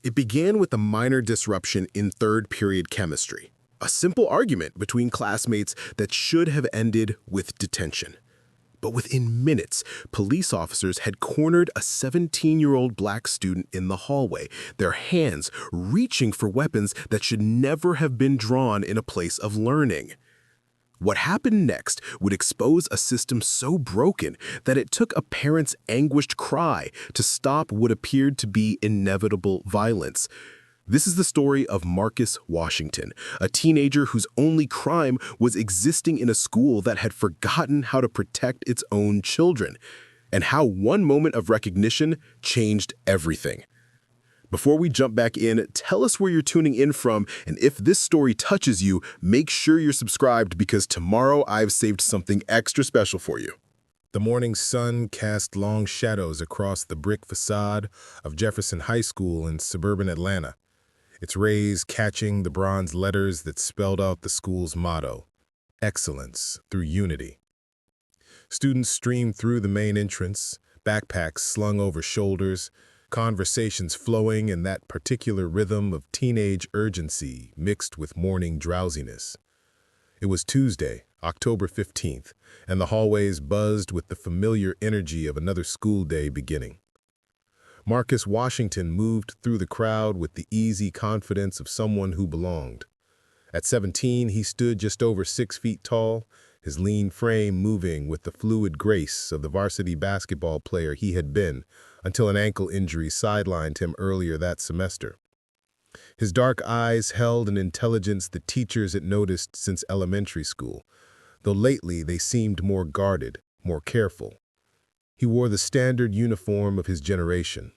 It began with a minor disruption in third-period chemistry, a simple argument between classmates that should have ended with detention. But within minutes, police officers had cornered a 17-year-old black student in the hallway, their hands reaching for weapons that should never have been drawn in a place of learning. What happened next would expose a system so broken that it took a parent's anguished cry to stop what appeared to be inevitable violence. This is the story of Marcus Washington, a teenager whose only crime was existing in a school that had forgotten how to protect its own children, and how one moment of recognition changed everything. Before we jump back in, tell us where you're tuning in from, and if this story touches you, make sure you're subscribed because tomorrow I've saved something extra special for you. The morning sun cast long shadows across the brick facade of Jefferson High School in suburban Atlanta, its rays catching the bronze letters that spelled out the school's motto, excellence through unity. Students streamed through the main entrance, backpacks slung over shoulders, conversations flowing in that particular rhythm of teenage urgency mixed with morning drowsiness. It was Tuesday, October 15th, and the hallways buzzed with the familiar energy of another school day beginning. Marcus Washington moved through the crowd with the easy confidence of someone who belonged. At 17, he stood just over 6 feet tall, his lean frame moving with the fluid grace of the varsity basketball player he had been until an ankle injury sidelined him earlier that semester. His dark eyes held an intelligence the teachers had noticed since elementary school, though lately they seemed more guarded, more careful. He wore the standard uniform of his generation,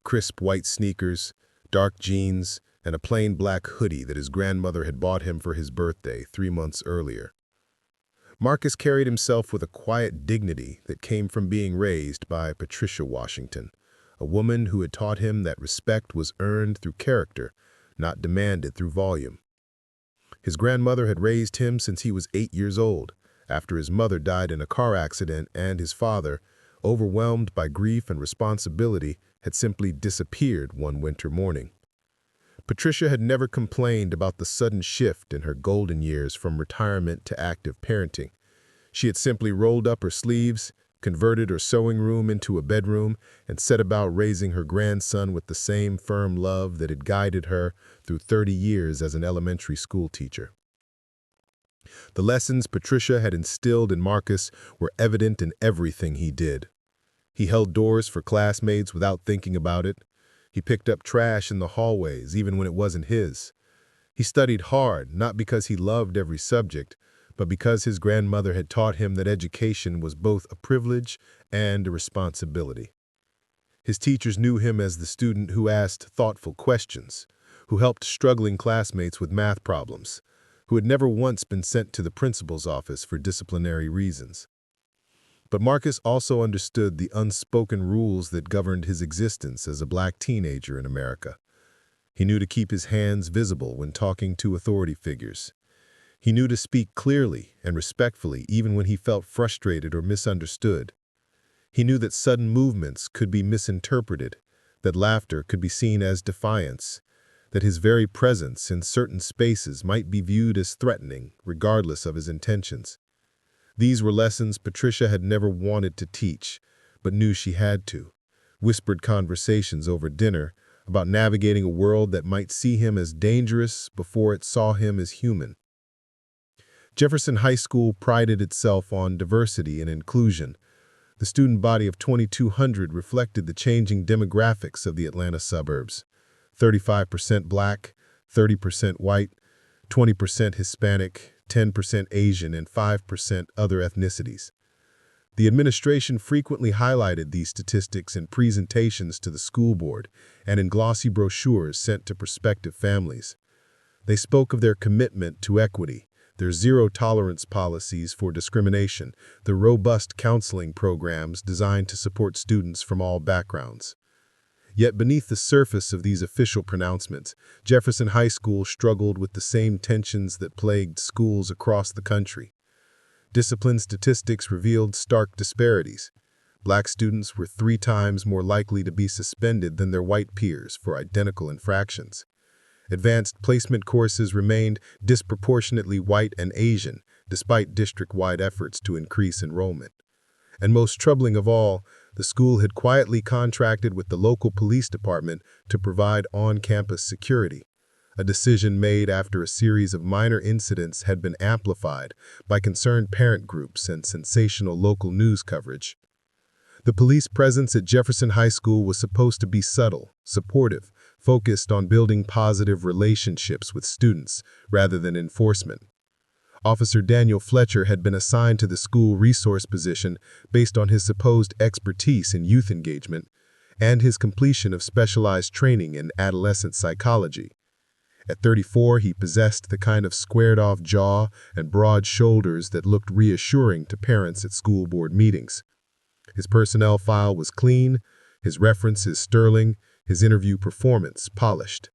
crisp white sneakers, dark jeans, and a plain black hoodie that his grandmother had bought him for his birthday 3 months earlier. Marcus carried himself with a quiet dignity that came from being raised by Patricia Washington, a woman who had taught him that respect was earned through character, not demanded through volume. His grandmother had raised him since he was 8 years old, after his mother died in a car accident and his father, overwhelmed by grief and responsibility, had simply disappeared one winter morning. Patricia had never complained about the sudden shift in her golden years from retirement to active parenting. She had simply rolled up her sleeves, converted her sewing room into a bedroom, and set about raising her grandson with the same firm love that had guided her through 30 years as an elementary school teacher. The lessons Patricia had instilled in Marcus were evident in everything he did. He held doors for classmates without thinking about it. He picked up trash in the hallways, even when it wasn't his. He studied hard, not because he loved every subject, but because his grandmother had taught him that education was both a privilege and a responsibility. His teachers knew him as the student who asked thoughtful questions, who helped struggling classmates with math problems, who had never once been sent to the principal's office for disciplinary reasons. But Marcus also understood the unspoken rules that governed his existence as a black teenager in America. He knew to keep his hands visible when talking to authority figures. He knew to speak clearly and respectfully even when he felt frustrated or misunderstood. He knew that sudden movements could be misinterpreted, that laughter could be seen as defiance, that his very presence in certain spaces might be viewed as threatening, regardless of his intentions. These were lessons Patricia had never wanted to teach, but knew she had to. Whispered conversations over dinner about navigating a world that might see him as dangerous before it saw him as human. Jefferson High School prided itself on diversity and inclusion. The student body of 2,200 reflected the changing demographics of the Atlanta suburbs. 35% black, 30% white, 20% Hispanic, 10% Asian, and 5% other ethnicities. The administration frequently highlighted these statistics in presentations to the school board and in glossy brochures sent to prospective families. They spoke of their commitment to equity, their zero-tolerance policies for discrimination, their robust counseling programs designed to support students from all backgrounds. Yet beneath the surface of these official pronouncements, Jefferson High School struggled with the same tensions that plagued schools across the country. Discipline statistics revealed stark disparities. Black students were 3 times more likely to be suspended than their white peers for identical infractions. Advanced placement courses remained disproportionately white and Asian, despite district-wide efforts to increase enrollment. And most troubling of all, the school had quietly contracted with the local police department to provide on-campus security, a decision made after a series of minor incidents had been amplified by concerned parent groups and sensational local news coverage. The police presence at Jefferson High School was supposed to be subtle, supportive, focused on building positive relationships with students rather than enforcement. Officer Daniel Fletcher had been assigned to the school resource position based on his supposed expertise in youth engagement and his completion of specialized training in adolescent psychology. At 34, he possessed the kind of squared-off jaw and broad shoulders that looked reassuring to parents at school board meetings. His personnel file was clean, his references sterling, his interview performance polished.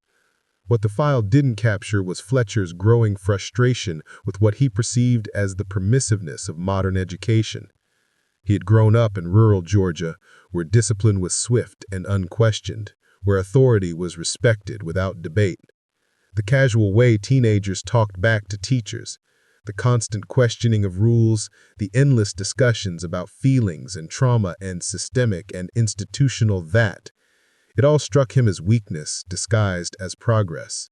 What the file didn't capture was Fletcher's growing frustration with what he perceived as the permissiveness of modern education. He had grown up in rural Georgia, where discipline was swift and unquestioned, where authority was respected without debate. The casual way teenagers talked back to teachers, the constant questioning of rules, the endless discussions about feelings and trauma and systemic and institutional that. It all struck him as weakness disguised as progress.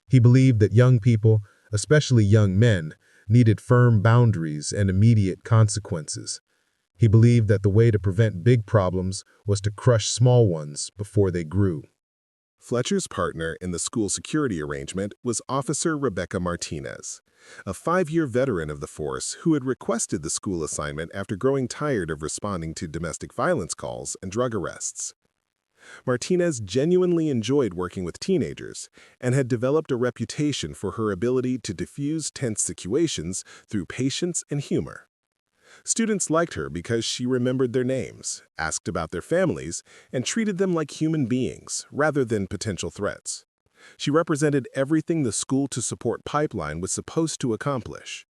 He believed that young people, especially young men, needed firm boundaries and immediate consequences. He believed that the way to prevent big problems was to crush small ones before they grew. Fletcher's partner in the school security arrangement was Officer Rebecca Martinez, a 5-year veteran of the force who had requested the school assignment after growing tired of responding to domestic violence calls and drug arrests. Martinez genuinely enjoyed working with teenagers and had developed a reputation for her ability to diffuse tense situations through patience and humor. Students liked her because she remembered their names, asked about their families, and treated them like human beings rather than potential threats. She represented everything the school-to-support pipeline was supposed to accomplish.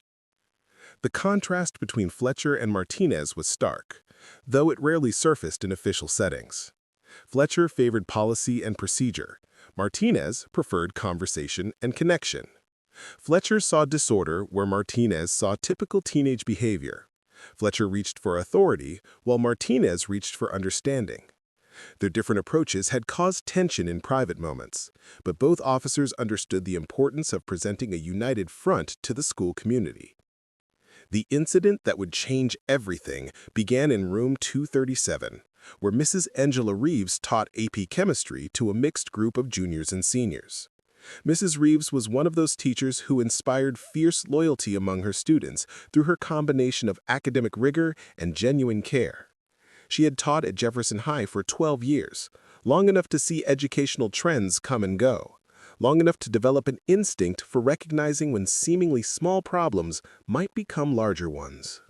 The contrast between Fletcher and Martinez was stark, though it rarely surfaced in official settings. Fletcher favored policy and procedure. Martinez preferred conversation and connection. Fletcher saw disorder where Martinez saw typical teenage behavior. Fletcher reached for authority, while Martinez reached for understanding. Their different approaches had caused tension in private moments, but both officers understood the importance of presenting a united front to the school community. The incident that would change everything began in room 237, where Mrs. Angela Reeves taught AP Chemistry to a mixed group of juniors and seniors. Mrs. Reeves was one of those teachers who inspired fierce loyalty among her students through her combination of academic rigor and genuine care. She had taught at Jefferson High for 12 years, long enough to see educational trends come and go, long enough to develop an instinct for recognizing when seemingly small problems might become larger ones.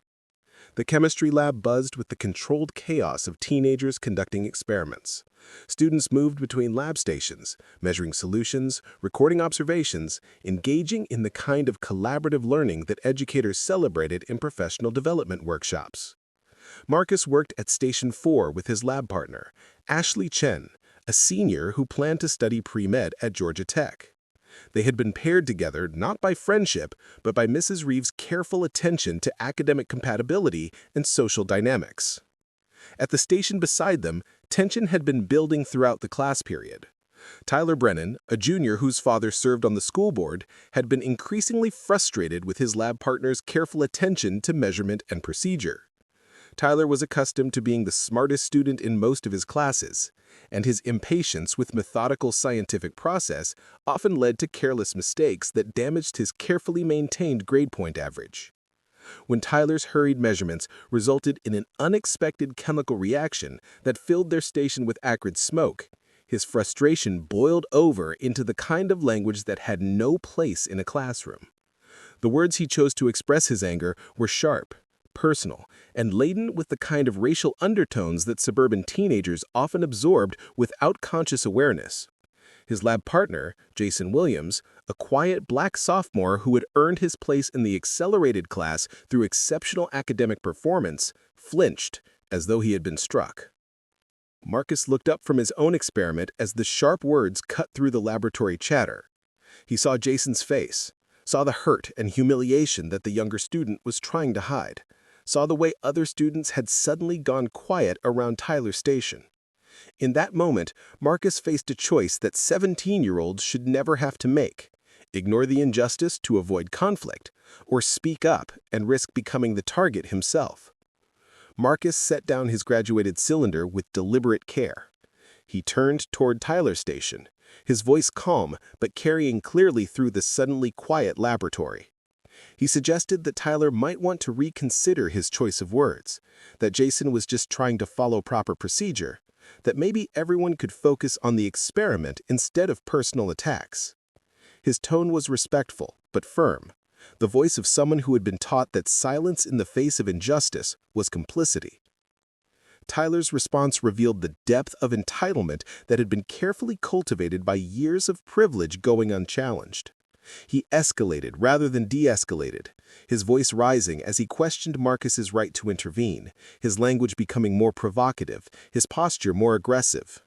The chemistry lab buzzed with the controlled chaos of teenagers conducting experiments. Students moved between lab stations, measuring solutions, recording observations, engaging in the kind of collaborative learning that educators celebrated in professional development workshops. Marcus worked at Station 4 with his lab partner, Ashley Chen, a senior who planned to study pre-med at Georgia Tech. They had been paired together not by friendship, but by Mrs. Reeves' careful attention to academic compatibility and social dynamics. At the station beside them, tension had been building throughout the class period. Tyler Brennan, a junior whose father served on the school board, had been increasingly frustrated with his lab partner's careful attention to measurement and procedure. Tyler was accustomed to being the smartest student in most of his classes, and his impatience with methodical scientific process often led to careless mistakes that damaged his carefully maintained grade point average. When Tyler's hurried measurements resulted in an unexpected chemical reaction that filled their station with acrid smoke, his frustration boiled over into the kind of language that had no place in a classroom. The words he chose to express his anger were sharp, personal, and laden with the kind of racial undertones that suburban teenagers often absorbed without conscious awareness. His lab partner, Jason Williams, a quiet black sophomore who had earned his place in the accelerated class through exceptional academic performance, flinched as though he had been struck. Marcus looked up from his own experiment as the sharp words cut through the laboratory chatter. He saw Jason's face, saw the hurt and humiliation that the younger student was trying to hide, saw the way other students had suddenly gone quiet around Tyler's station. In that moment, Marcus faced a choice that 17-year-olds should never have to make: ignore the injustice to avoid conflict, or speak up and risk becoming the target himself. Marcus set down his graduated cylinder with deliberate care. He turned toward Tyler's station, his voice calm but carrying clearly through the suddenly quiet laboratory. He suggested that Tyler might want to reconsider his choice of words, that Jason was just trying to follow proper procedure, that maybe everyone could focus on the experiment instead of personal attacks. His tone was respectful but firm, the voice of someone who had been taught that silence in the face of injustice was complicity. Tyler's response revealed the depth of entitlement that had been carefully cultivated by years of privilege going unchallenged. He escalated rather than de-escalated, his voice rising as he questioned Marcus's right to intervene, his language becoming more provocative, his posture more aggressive.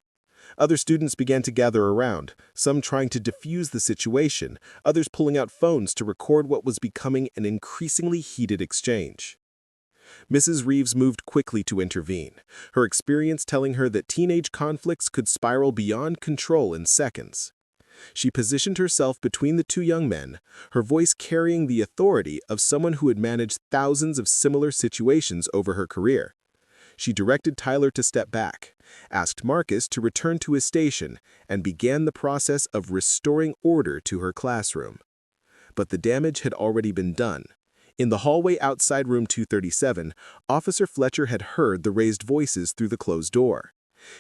Other students began to gather around, some trying to defuse the situation, others pulling out phones to record what was becoming an increasingly heated exchange. Mrs. Reeves moved quickly to intervene, her experience telling her that teenage conflicts could spiral beyond control in seconds. She positioned herself between the two young men, her voice carrying the authority of someone who had managed thousands of similar situations over her career. She directed Tyler to step back, asked Marcus to return to his station, and began the process of restoring order to her classroom. But the damage had already been done. In the hallway outside room 237, Officer Fletcher had heard the raised voices through the closed door.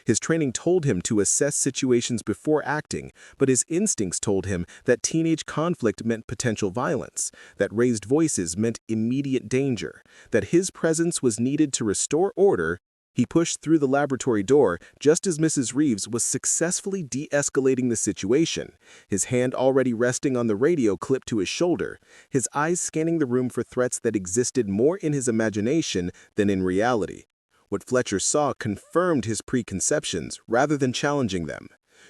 His training told him to assess situations before acting, but his instincts told him that teenage conflict meant potential violence, that raised voices meant immediate danger, that his presence was needed to restore order. He pushed through the laboratory door just as Mrs. Reeves was successfully de-escalating the situation, his hand already resting on the radio clipped to his shoulder, his eyes scanning the room for threats that existed more in his imagination than in reality. What Fletcher saw confirmed his preconceptions rather than challenging them.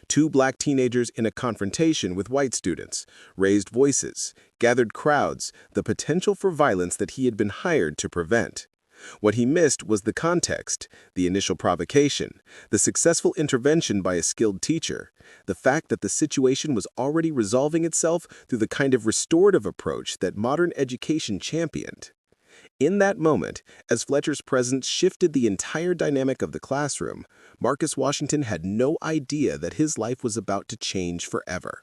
Two black teenagers in a confrontation with white students, raised voices, gathered crowds, the potential for violence that he had been hired to prevent. What he missed was the context, the initial provocation, the successful intervention by a skilled teacher, the fact that the situation was already resolving itself through the kind of restorative approach that modern education championed. In that moment, as Fletcher's presence shifted the entire dynamic of the classroom, Marcus Washington had no idea that his life was about to change forever.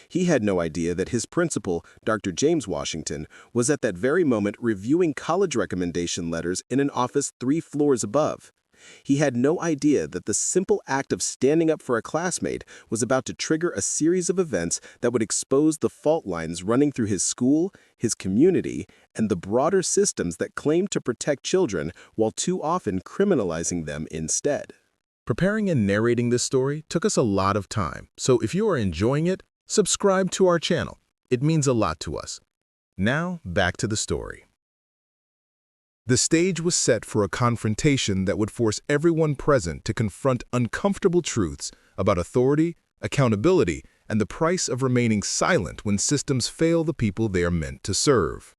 He had no idea that his principal, Dr. James Washington, was at that very moment reviewing college recommendation letters in an office 3 floors above. He had no idea that the simple act of standing up for a classmate was about to trigger a series of events that would expose the fault lines running through his school, his community, and the broader systems that claimed to protect children while too often criminalizing them instead. Preparing and narrating this story took us a lot of time, so if you are enjoying it, subscribe to our channel. It means a lot to us. Now, back to the story. The stage was set for a confrontation that would force everyone present to confront uncomfortable truths about authority, accountability, and the price of remaining silent when systems fail the people they are meant to serve.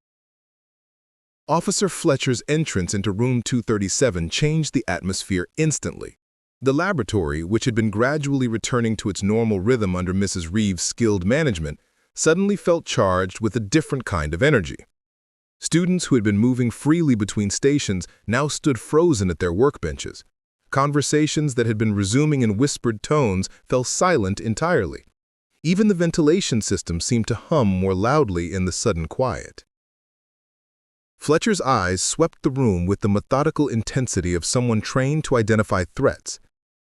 Officer Fletcher's entrance into room 237 changed the atmosphere instantly. The laboratory, which had been gradually returning to its normal rhythm under Mrs. Reeves' skilled management, suddenly felt charged with a different kind of energy. Students who had been moving freely between stations now stood frozen at their workbenches. Conversations that had been resuming in whispered tones fell silent entirely. Even the ventilation system seemed to hum more loudly in the sudden quiet. Fletcher's eyes swept the room with the methodical intensity of someone trained to identify threats.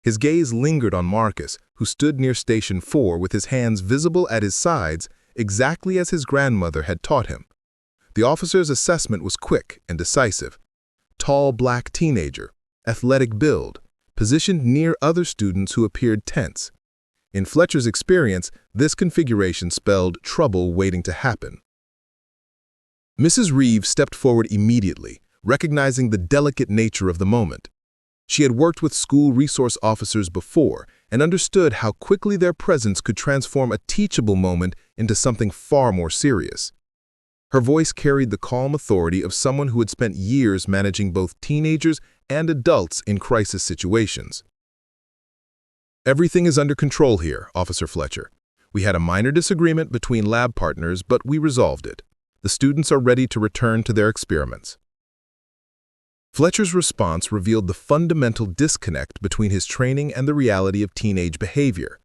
His gaze lingered on Marcus, who stood near Station 4 with his hands visible at his sides, exactly as his grandmother had taught him. The officer's assessment was quick and decisive. Tall black teenager, athletic build, positioned near other students who appeared tense. In Fletcher's experience, this configuration spelled trouble waiting to happen. Mrs. Reeves stepped forward immediately, recognizing the delicate nature of the moment. She had worked with school resource officers before and understood how quickly their presence could transform a teachable moment into something far more serious. Her voice carried the calm authority of someone who had spent years managing both teenagers and adults in crisis situations. "Everything is under control here, Officer Fletcher. We had a minor disagreement between lab partners, but we resolved it. The students are ready to return to their experiments." Fletcher's response revealed the fundamental disconnect between his training and the reality of teenage behavior.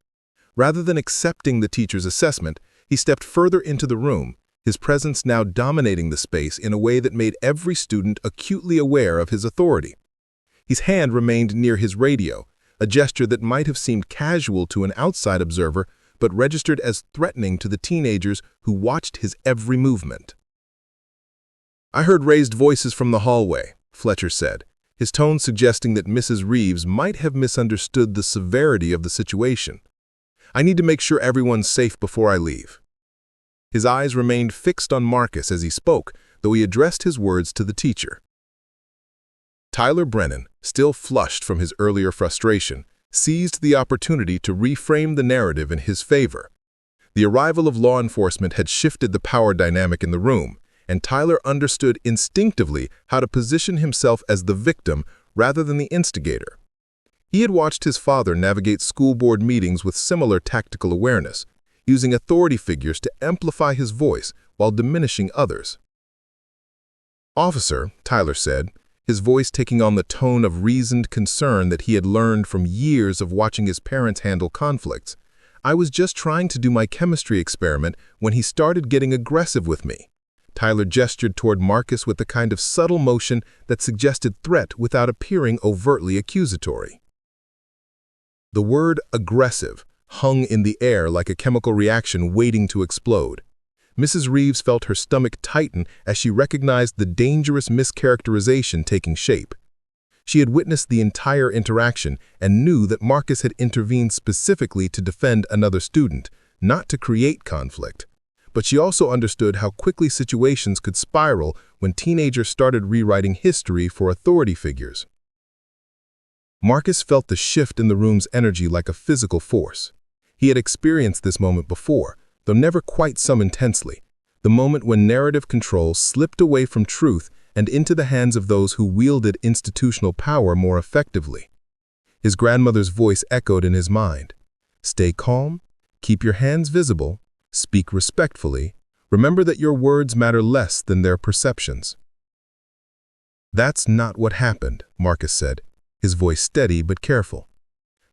Rather than accepting the teacher's assessment, he stepped further into the room, his presence now dominating the space in a way that made every student acutely aware of his authority. His hand remained near his radio, a gesture that might have seemed casual to an outside observer but registered as threatening to the teenagers who watched his every movement. "I heard raised voices from the hallway," Fletcher said, his tone suggesting that Mrs. Reeves might have misunderstood the severity of the situation. "I need to make sure everyone's safe before I leave." His eyes remained fixed on Marcus as he spoke, though he addressed his words to the teacher. Tyler Brennan, still flushed from his earlier frustration, seized the opportunity to reframe the narrative in his favor. The arrival of law enforcement had shifted the power dynamic in the room, and Tyler understood instinctively how to position himself as the victim rather than the instigator. He had watched his father navigate school board meetings with similar tactical awareness, using authority figures to amplify his voice while diminishing others. "Officer," Tyler said, his voice taking on the tone of reasoned concern that he had learned from years of watching his parents handle conflicts, "I was just trying to do my chemistry experiment when he started getting aggressive with me." Tyler gestured toward Marcus with the kind of subtle motion that suggested threat without appearing overtly accusatory. The word aggressive hung in the air like a chemical reaction waiting to explode. Mrs. Reeves felt her stomach tighten as she recognized the dangerous mischaracterization taking shape. She had witnessed the entire interaction and knew that Marcus had intervened specifically to defend another student, not to create conflict. But she also understood how quickly situations could spiral when teenagers started rewriting history for authority figures. Marcus felt the shift in the room's energy like a physical force. He had experienced this moment before, though never quite so intensely, the moment when narrative control slipped away from truth and into the hands of those who wielded institutional power more effectively. His grandmother's voice echoed in his mind. "Stay calm, keep your hands visible, speak respectfully, remember that your words matter less than their perceptions." "That's not what happened," Marcus said, his voice steady but careful.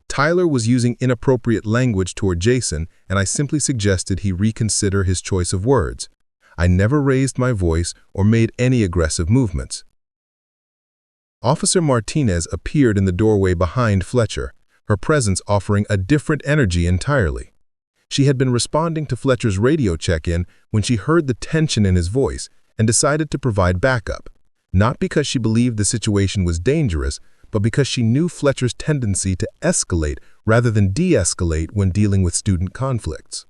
"Tyler was using inappropriate language toward Jason, and I simply suggested he reconsider his choice of words. I never raised my voice or made any aggressive movements." Officer Martinez appeared in the doorway behind Fletcher, her presence offering a different energy entirely. She had been responding to Fletcher's radio check-in when she heard the tension in his voice and decided to provide backup, not because she believed the situation was dangerous, but because she knew Fletcher's tendency to escalate rather than de-escalate when dealing with student conflicts.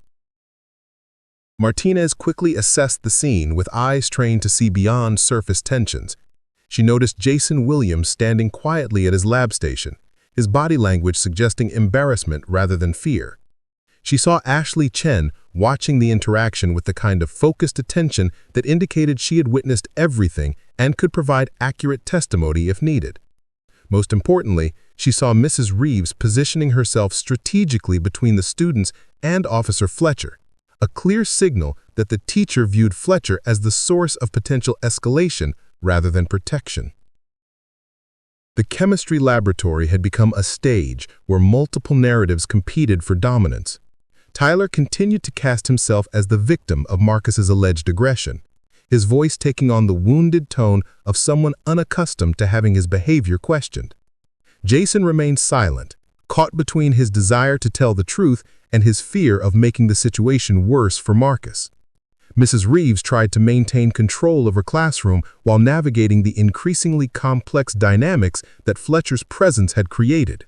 Martinez quickly assessed the scene with eyes trained to see beyond surface tensions. She noticed Jason Williams standing quietly at his lab station, his body language suggesting embarrassment rather than fear. She saw Ashley Chen watching the interaction with the kind of focused attention that indicated she had witnessed everything and could provide accurate testimony if needed. Most importantly, she saw Mrs. Reeves positioning herself strategically between the students and Officer Fletcher, a clear signal that the teacher viewed Fletcher as the source of potential escalation rather than protection. The chemistry laboratory had become a stage where multiple narratives competed for dominance. Tyler continued to cast himself as the victim of Marcus's alleged aggression, his voice taking on the wounded tone of someone unaccustomed to having his behavior questioned. Jason remained silent, caught between his desire to tell the truth and his fear of making the situation worse for Marcus. Mrs. Reeves tried to maintain control of her classroom while navigating the increasingly complex dynamics that Fletcher's presence had created.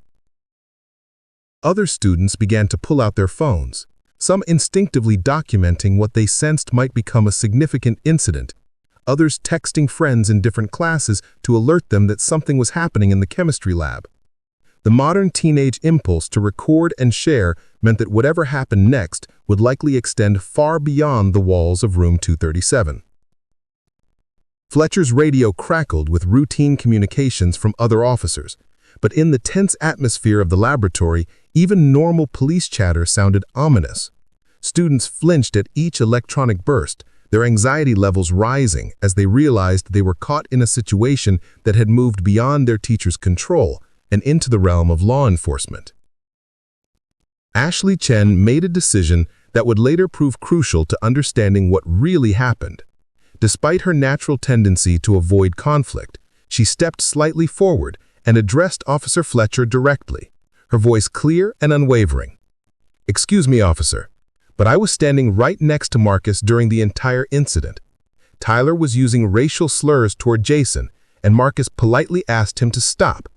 Other students began to pull out their phones, some instinctively documenting what they sensed might become a significant incident. others texting friends in different classes to alert them that something was happening in the chemistry lab. The modern teenage impulse to record and share meant that whatever happened next would likely extend far beyond the walls of room 237. Fletcher's radio crackled with routine communications from other officers, but in the tense atmosphere of the laboratory, even normal police chatter sounded ominous. Students flinched at each electronic burst, their anxiety levels rising as they realized they were caught in a situation that had moved beyond their teacher's control and into the realm of law enforcement. Ashley Chen made a decision that would later prove crucial to understanding what really happened. Despite her natural tendency to avoid conflict, she stepped slightly forward and addressed Officer Fletcher directly, her voice clear and unwavering. "Excuse me, officer, but I was standing right next to Marcus during the entire incident. Tyler was using racial slurs toward Jason, and Marcus politely asked him to stop.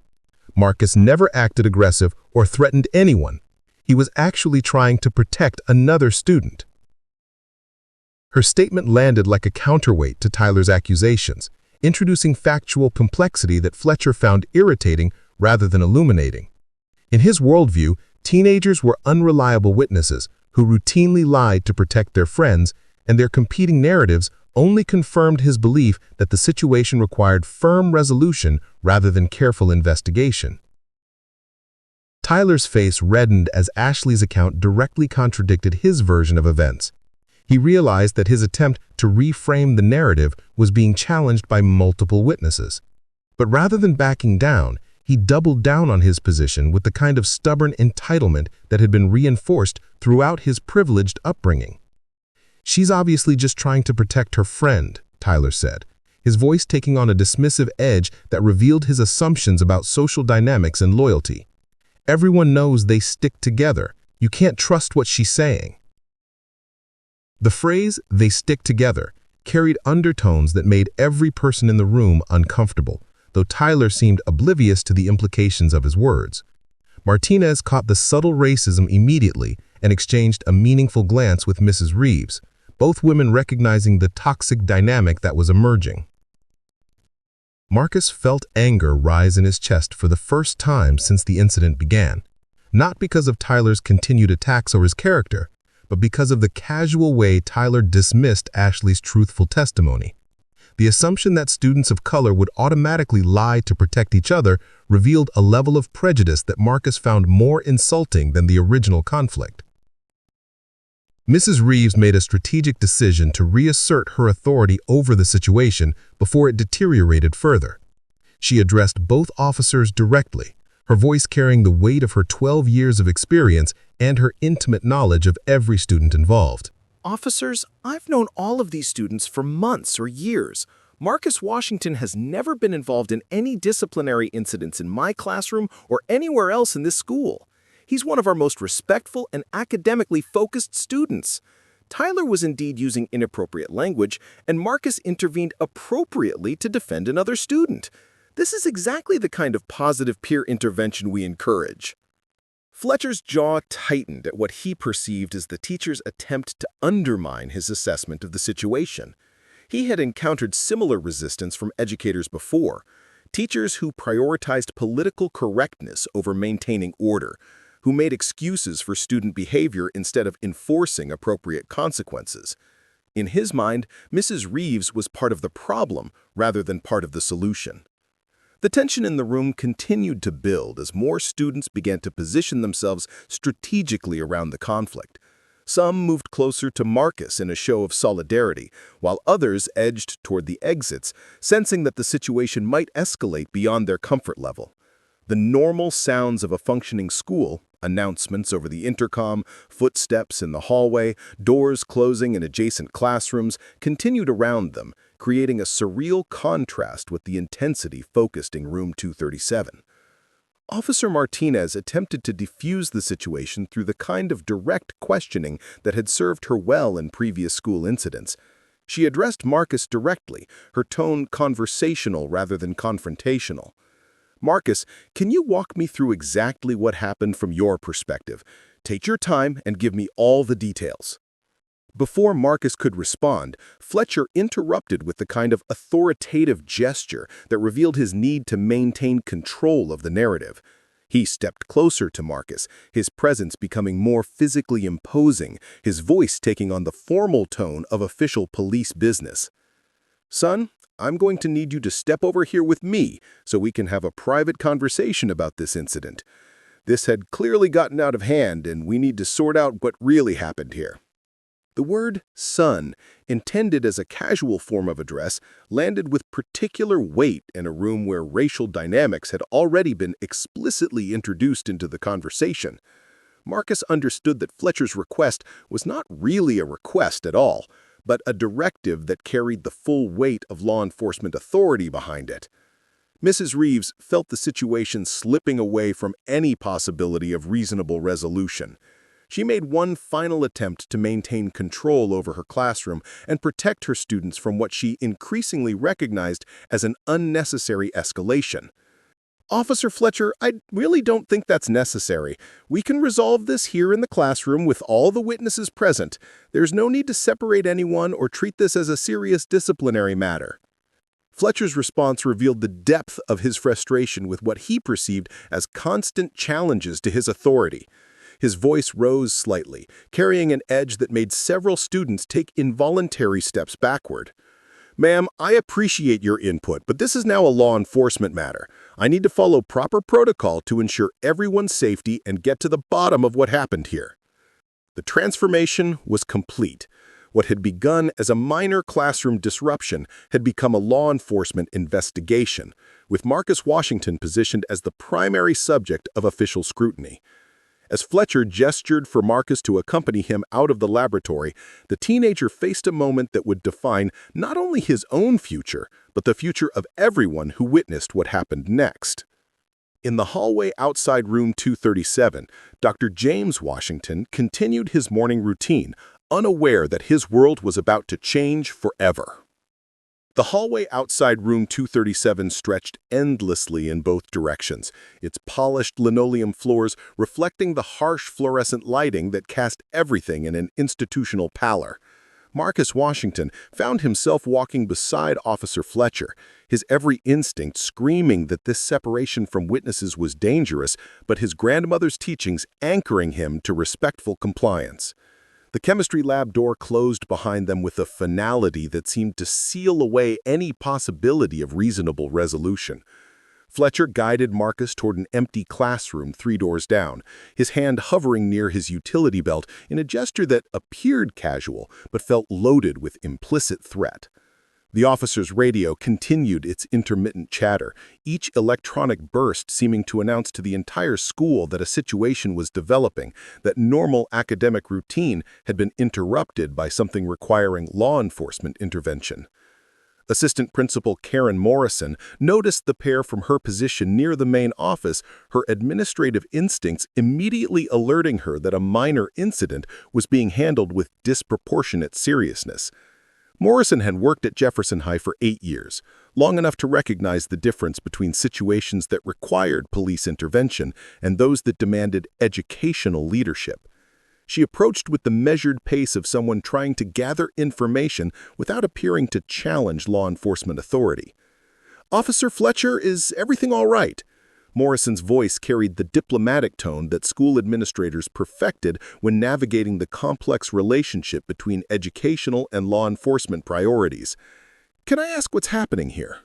Marcus never acted aggressive or threatened anyone. He was actually trying to protect another student." Her statement landed like a counterweight to Tyler's accusations, introducing factual complexity that Fletcher found irritating rather than illuminating. In his worldview, teenagers were unreliable witnesses who routinely lied to protect their friends, and their competing narratives only confirmed his belief that the situation required firm resolution rather than careful investigation. Tyler's face reddened as Ashley's account directly contradicted his version of events. He realized that his attempt to reframe the narrative was being challenged by multiple witnesses. But rather than backing down, he doubled down on his position with the kind of stubborn entitlement that had been reinforced throughout his privileged upbringing. "She's obviously just trying to protect her friend," Tyler said, his voice taking on a dismissive edge that revealed his assumptions about social dynamics and loyalty. "Everyone knows they stick together. You can't trust what she's saying." The phrase, "they stick together," carried undertones that made every person in the room uncomfortable, though Tyler seemed oblivious to the implications of his words. Martinez caught the subtle racism immediately and exchanged a meaningful glance with Mrs. Reeves, both women recognizing the toxic dynamic that was emerging. Marcus felt anger rise in his chest for the first time since the incident began, not because of Tyler's continued attacks or his character, but because of the casual way Tyler dismissed Ashley's truthful testimony. The assumption that students of color would automatically lie to protect each other revealed a level of prejudice that Marcus found more insulting than the original conflict. Mrs. Reeves made a strategic decision to reassert her authority over the situation before it deteriorated further. She addressed both officers directly, her voice carrying the weight of her 12 years of experience and her intimate knowledge of every student involved. "Officers, I've known all of these students for months or years. Marcus Washington has never been involved in any disciplinary incidents in my classroom or anywhere else in this school. He's one of our most respectful and academically focused students. Tyler was indeed using inappropriate language, and Marcus intervened appropriately to defend another student. This is exactly the kind of positive peer intervention we encourage." Fletcher's jaw tightened at what he perceived as the teacher's attempt to undermine his assessment of the situation. He had encountered similar resistance from educators before, teachers who prioritized political correctness over maintaining order, who made excuses for student behavior instead of enforcing appropriate consequences. In his mind, Mrs. Reeves was part of the problem rather than part of the solution. The tension in the room continued to build as more students began to position themselves strategically around the conflict. Some moved closer to Marcus in a show of solidarity, while others edged toward the exits, sensing that the situation might escalate beyond their comfort level. The normal sounds of a functioning school, announcements over the intercom, footsteps in the hallway, doors closing in adjacent classrooms, continued around them, creating a surreal contrast with the intensity focused in room 237. Officer Martinez attempted to defuse the situation through the kind of direct questioning that had served her well in previous school incidents. She addressed Marcus directly, her tone conversational rather than confrontational. "Marcus, can you walk me through exactly what happened from your perspective? Take your time and give me all the details." Before Marcus could respond, Fletcher interrupted with the kind of authoritative gesture that revealed his need to maintain control of the narrative. He stepped closer to Marcus, his presence becoming more physically imposing, his voice taking on the formal tone of official police business. "Son, I'm going to need you to step over here with me so we can have a private conversation about this incident. This had clearly gotten out of hand, and we need to sort out what really happened here." The word son, intended as a casual form of address, landed with particular weight in a room where racial dynamics had already been explicitly introduced into the conversation. Marcus understood that Fletcher's request was not really a request at all, but a directive that carried the full weight of law enforcement authority behind it. Mrs. Reeves felt the situation slipping away from any possibility of reasonable resolution. She made one final attempt to maintain control over her classroom and protect her students from what she increasingly recognized as an unnecessary escalation. "Officer Fletcher, I really don't think that's necessary. We can resolve this here in the classroom with all the witnesses present. There's no need to separate anyone or treat this as a serious disciplinary matter." Fletcher's response revealed the depth of his frustration with what he perceived as constant challenges to his authority. His voice rose slightly, carrying an edge that made several students take involuntary steps backward. "Ma'am, I appreciate your input, but this is now a law enforcement matter. I need to follow proper protocol to ensure everyone's safety and get to the bottom of what happened here." The transformation was complete. What had begun as a minor classroom disruption had become a law enforcement investigation, with Marcus Washington positioned as the primary subject of official scrutiny. As Fletcher gestured for Marcus to accompany him out of the laboratory, the teenager faced a moment that would define not only his own future, but the future of everyone who witnessed what happened next. In the hallway outside room 237, Dr. James Washington continued his morning routine, unaware that his world was about to change forever. The hallway outside room 237 stretched endlessly in both directions, its polished linoleum floors reflecting the harsh fluorescent lighting that cast everything in an institutional pallor. Marcus Washington found himself walking beside Officer Fletcher, his every instinct screaming that this separation from witnesses was dangerous, but his grandmother's teachings anchoring him to respectful compliance. The chemistry lab door closed behind them with a finality that seemed to seal away any possibility of reasonable resolution. Fletcher guided Marcus toward an empty classroom 3 doors down, his hand hovering near his utility belt in a gesture that appeared casual but felt loaded with implicit threat. The officer's radio continued its intermittent chatter, each electronic burst seeming to announce to the entire school that a situation was developing, that normal academic routine had been interrupted by something requiring law enforcement intervention. Assistant Principal Karen Morrison noticed the pair from her position near the main office, her administrative instincts immediately alerting her that a minor incident was being handled with disproportionate seriousness. Morrison had worked at Jefferson High for 8 years, long enough to recognize the difference between situations that required police intervention and those that demanded educational leadership. She approached with the measured pace of someone trying to gather information without appearing to challenge law enforcement authority. "Officer Fletcher, is everything all right?" Morrison's voice carried the diplomatic tone that school administrators perfected when navigating the complex relationship between educational and law enforcement priorities. "Can I ask what's happening here?"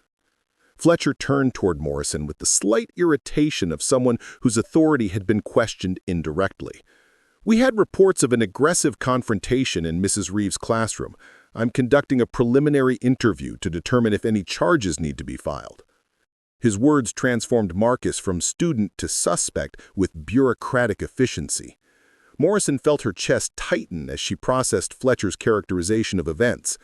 Fletcher turned toward Morrison with the slight irritation of someone whose authority had been questioned indirectly. "We had reports of an aggressive confrontation in Mrs. Reeves' classroom. I'm conducting a preliminary interview to determine if any charges need to be filed." His words transformed Marcus from student to suspect with bureaucratic efficiency. Morrison felt her chest tighten as she processed Fletcher's characterization of events.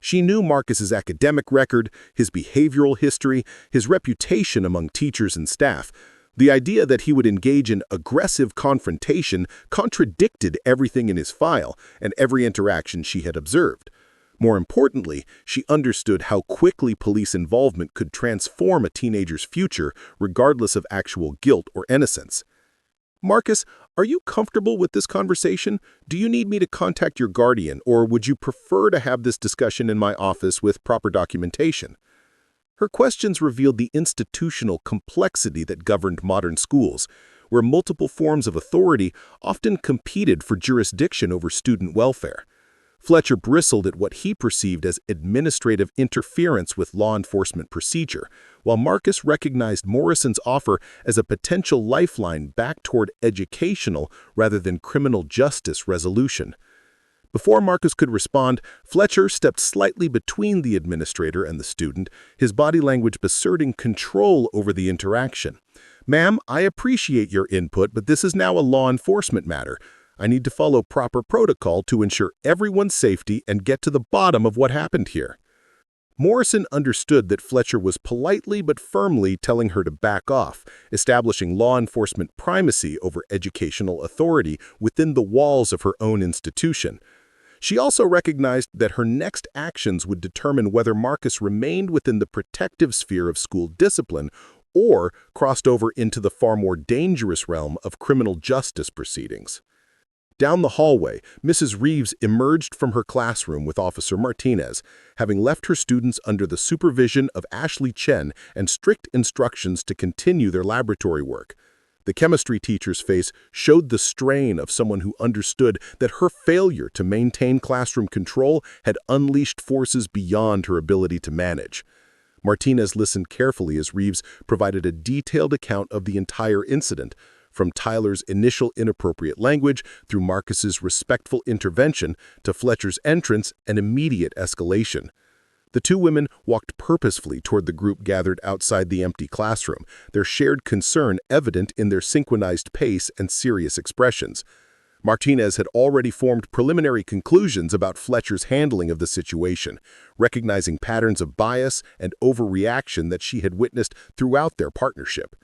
She knew Marcus's academic record, his behavioral history, his reputation among teachers and staff. The idea that he would engage in aggressive confrontation contradicted everything in his file and every interaction she had observed. More importantly, she understood how quickly police involvement could transform a teenager's future, regardless of actual guilt or innocence. "Marcus, Are you comfortable with this conversation? Do you need me to contact your guardian, or would you prefer to have this discussion in my office with proper documentation? Her questions revealed the institutional complexity that governed modern schools, where multiple forms of authority often competed for jurisdiction over student welfare. Fletcher bristled at what he perceived as administrative interference with law enforcement procedure, while Marcus recognized Morrison's offer as a potential lifeline back toward educational rather than criminal justice resolution. Before Marcus could respond, Fletcher stepped slightly between the administrator and the student, his body language asserting control over the interaction. "Ma'am, I appreciate your input, but this is now a law enforcement matter. I need to follow proper protocol to ensure everyone's safety and get to the bottom of what happened here." Morrison understood that Fletcher was politely but firmly telling her to back off, establishing law enforcement primacy over educational authority within the walls of her own institution. She also recognized that her next actions would determine whether Marcus remained within the protective sphere of school discipline or crossed over into the far more dangerous realm of criminal justice proceedings. Down the hallway, Mrs. Reeves emerged from her classroom with Officer Martinez, having left her students under the supervision of Ashley Chen and strict instructions to continue their laboratory work. The chemistry teacher's face showed the strain of someone who understood that her failure to maintain classroom control had unleashed forces beyond her ability to manage. Martinez listened carefully as Reeves provided a detailed account of the entire incident, from Tyler's initial inappropriate language through Marcus's respectful intervention to Fletcher's entrance and immediate escalation. The two women walked purposefully toward the group gathered outside the empty classroom, their shared concern evident in their synchronized pace and serious expressions. Martinez had already formed preliminary conclusions about Fletcher's handling of the situation, recognizing patterns of bias and overreaction that she had witnessed throughout their partnership.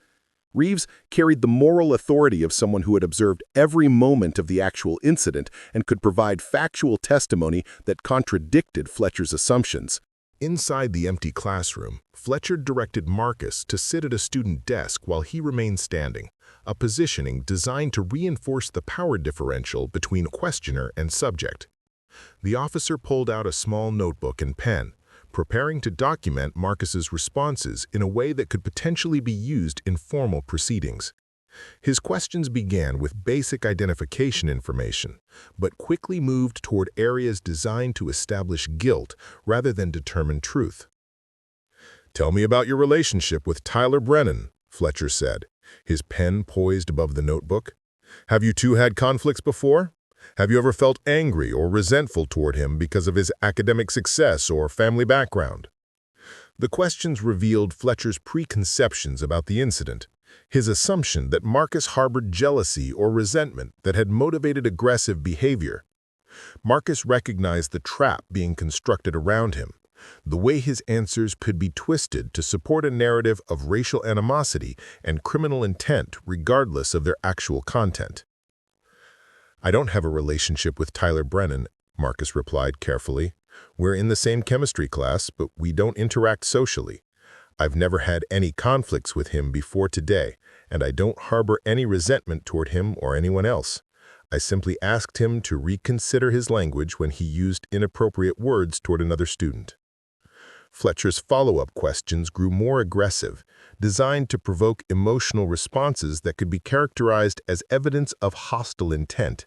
Reeves carried the moral authority of someone who had observed every moment of the actual incident and could provide factual testimony that contradicted Fletcher's assumptions. Inside the empty classroom, Fletcher directed Marcus to sit at a student desk while he remained standing, a positioning designed to reinforce the power differential between questioner and subject. The officer pulled out a small notebook and pen, preparing to document Marcus's responses in a way that could potentially be used in formal proceedings. His questions began with basic identification information, but quickly moved toward areas designed to establish guilt rather than determine truth. "Tell me about your relationship with Tyler Brennan," Fletcher said, his pen poised above the notebook. "Have you two had conflicts before? Have you ever felt angry or resentful toward him because of his academic success or family background?" The questions revealed Fletcher's preconceptions about the incident, his assumption that Marcus harbored jealousy or resentment that had motivated aggressive behavior. Marcus recognized the trap being constructed around him, the way his answers could be twisted to support a narrative of racial animosity and criminal intent regardless of their actual content. "I don't have a relationship with Tyler Brennan," Marcus replied carefully. "We're in the same chemistry class, but we don't interact socially. I've never had any conflicts with him before today, and I don't harbor any resentment toward him or anyone else. I simply asked him to reconsider his language when he used inappropriate words toward another student." Fletcher's follow-up questions grew more aggressive, designed to provoke emotional responses that could be characterized as evidence of hostile intent.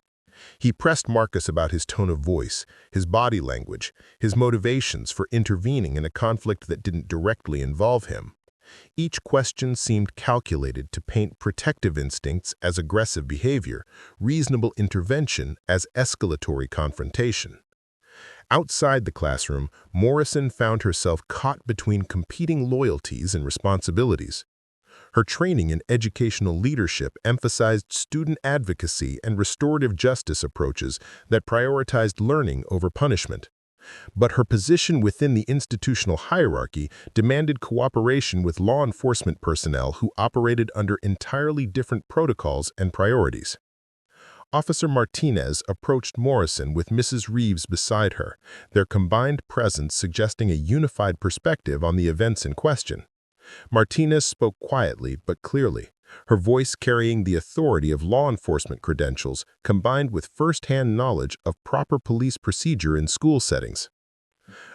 He pressed Marcus about his tone of voice, his body language, his motivations for intervening in a conflict that didn't directly involve him. Each question seemed calculated to paint protective instincts as aggressive behavior, reasonable intervention as escalatory confrontation. Outside the classroom, Morrison found herself caught between competing loyalties and responsibilities. Her training in educational leadership emphasized student advocacy and restorative justice approaches that prioritized learning over punishment. But her position within the institutional hierarchy demanded cooperation with law enforcement personnel who operated under entirely different protocols and priorities. Officer Martinez approached Morrison with Mrs. Reeves beside her, their combined presence suggesting a unified perspective on the events in question. Martinez spoke quietly but clearly, her voice carrying the authority of law enforcement credentials combined with first-hand knowledge of proper police procedure in school settings.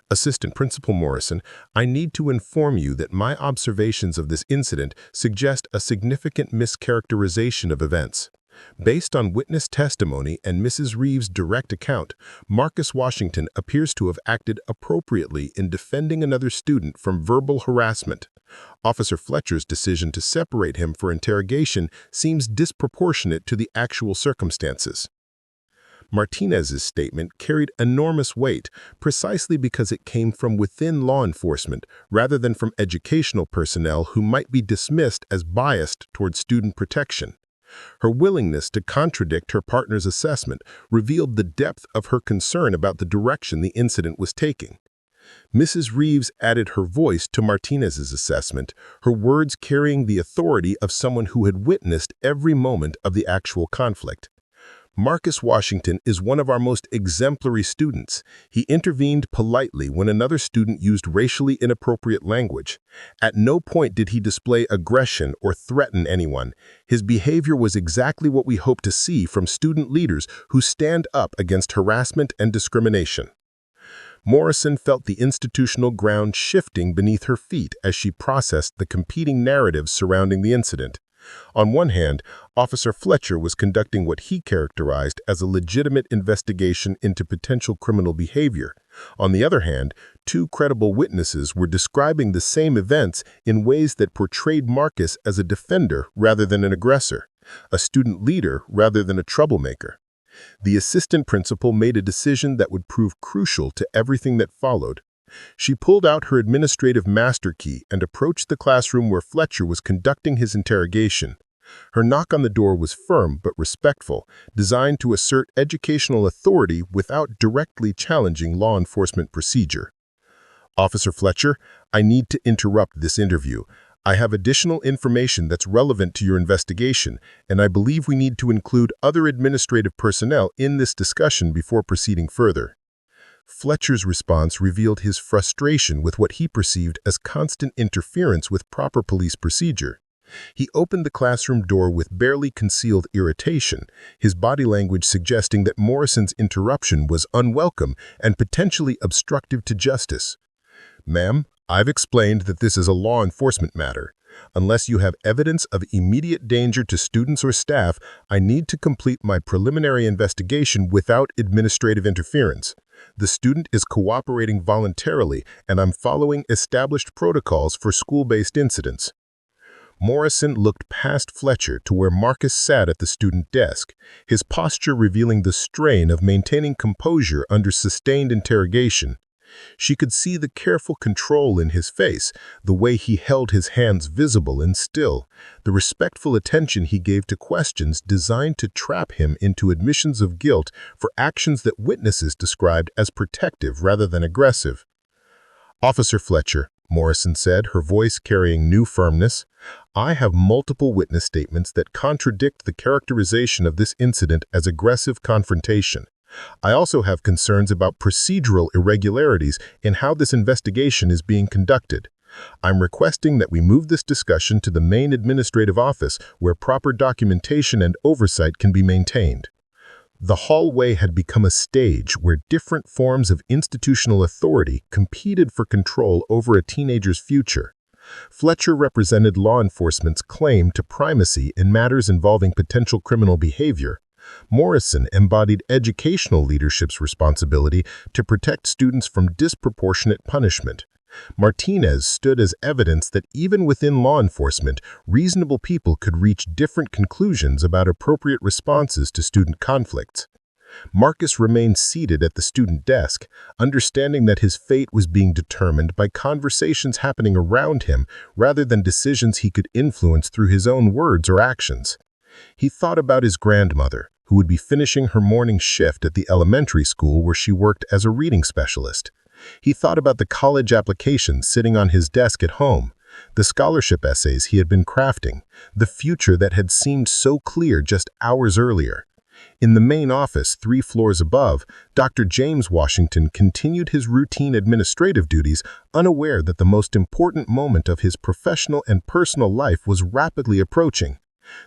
Assistant Principal Morrison, I need to inform you that my observations of this incident suggest a significant mischaracterization of events. Based on witness testimony and Mrs. Reeves' direct account, Marcus Washington appears to have acted appropriately in defending another student from verbal harassment. Officer Fletcher's decision to separate him for interrogation seems disproportionate to the actual circumstances. Martinez's statement carried enormous weight precisely because it came from within law enforcement rather than from educational personnel who might be dismissed as biased toward student protection. Her willingness to contradict her partner's assessment revealed the depth of her concern about the direction the incident was taking. Mrs. Reeves added her voice to Martinez's assessment, her words carrying the authority of someone who had witnessed every moment of the actual conflict. Marcus Washington is one of our most exemplary students. He intervened politely when another student used racially inappropriate language. At no point did he display aggression or threaten anyone. His behavior was exactly what we hope to see from student leaders who stand up against harassment and discrimination. Morrison felt the institutional ground shifting beneath her feet as she processed the competing narratives surrounding the incident. On one hand, Officer Fletcher was conducting what he characterized as a legitimate investigation into potential criminal behavior. On the other hand, two credible witnesses were describing the same events in ways that portrayed Marcus as a defender rather than an aggressor, a student leader rather than a troublemaker. The assistant principal made a decision that would prove crucial to everything that followed. She pulled out her administrative master key and approached the classroom where Fletcher was conducting his interrogation. Her knock on the door was firm but respectful, designed to assert educational authority without directly challenging law enforcement procedure. "Officer Fletcher, I need to interrupt this interview. I have additional information that's relevant to your investigation, and I believe we need to include other administrative personnel in this discussion before proceeding further." Fletcher's response revealed his frustration with what he perceived as constant interference with proper police procedure. He opened the classroom door with barely concealed irritation, his body language suggesting that Morrison's interruption was unwelcome and potentially obstructive to justice. "Ma'am, I've explained that this is a law enforcement matter. Unless you have evidence of immediate danger to students or staff, I need to complete my preliminary investigation without administrative interference. The student is cooperating voluntarily, and I'm following established protocols for school-based incidents." Morrison looked past Fletcher to where Marcus sat at the student desk, his posture revealing the strain of maintaining composure under sustained interrogation. She could see the careful control in his face, the way he held his hands visible and still, the respectful attention he gave to questions designed to trap him into admissions of guilt for actions that witnesses described as protective rather than aggressive. "Officer Fletcher," Morrison said, her voice carrying new firmness, "I have multiple witness statements that contradict the characterization of this incident as aggressive confrontation. I also have concerns about procedural irregularities in how this investigation is being conducted. I'm requesting that we move this discussion to the main administrative office where proper documentation and oversight can be maintained." The hallway had become a stage where different forms of institutional authority competed for control over a teenager's future. Fletcher represented law enforcement's claim to primacy in matters involving potential criminal behavior. Morrison embodied educational leadership's responsibility to protect students from disproportionate punishment. Martinez stood as evidence that even within law enforcement, reasonable people could reach different conclusions about appropriate responses to student conflicts. Marcus remained seated at the student desk, understanding that his fate was being determined by conversations happening around him rather than decisions he could influence through his own words or actions. He thought about his grandmother, who would be finishing her morning shift at the elementary school where she worked as a reading specialist. He thought about the college applications sitting on his desk at home, the scholarship essays he had been crafting, the future that had seemed so clear just hours earlier. In the main office, 3 floors above, Dr. James Washington continued his routine administrative duties, unaware that the most important moment of his professional and personal life was rapidly approaching.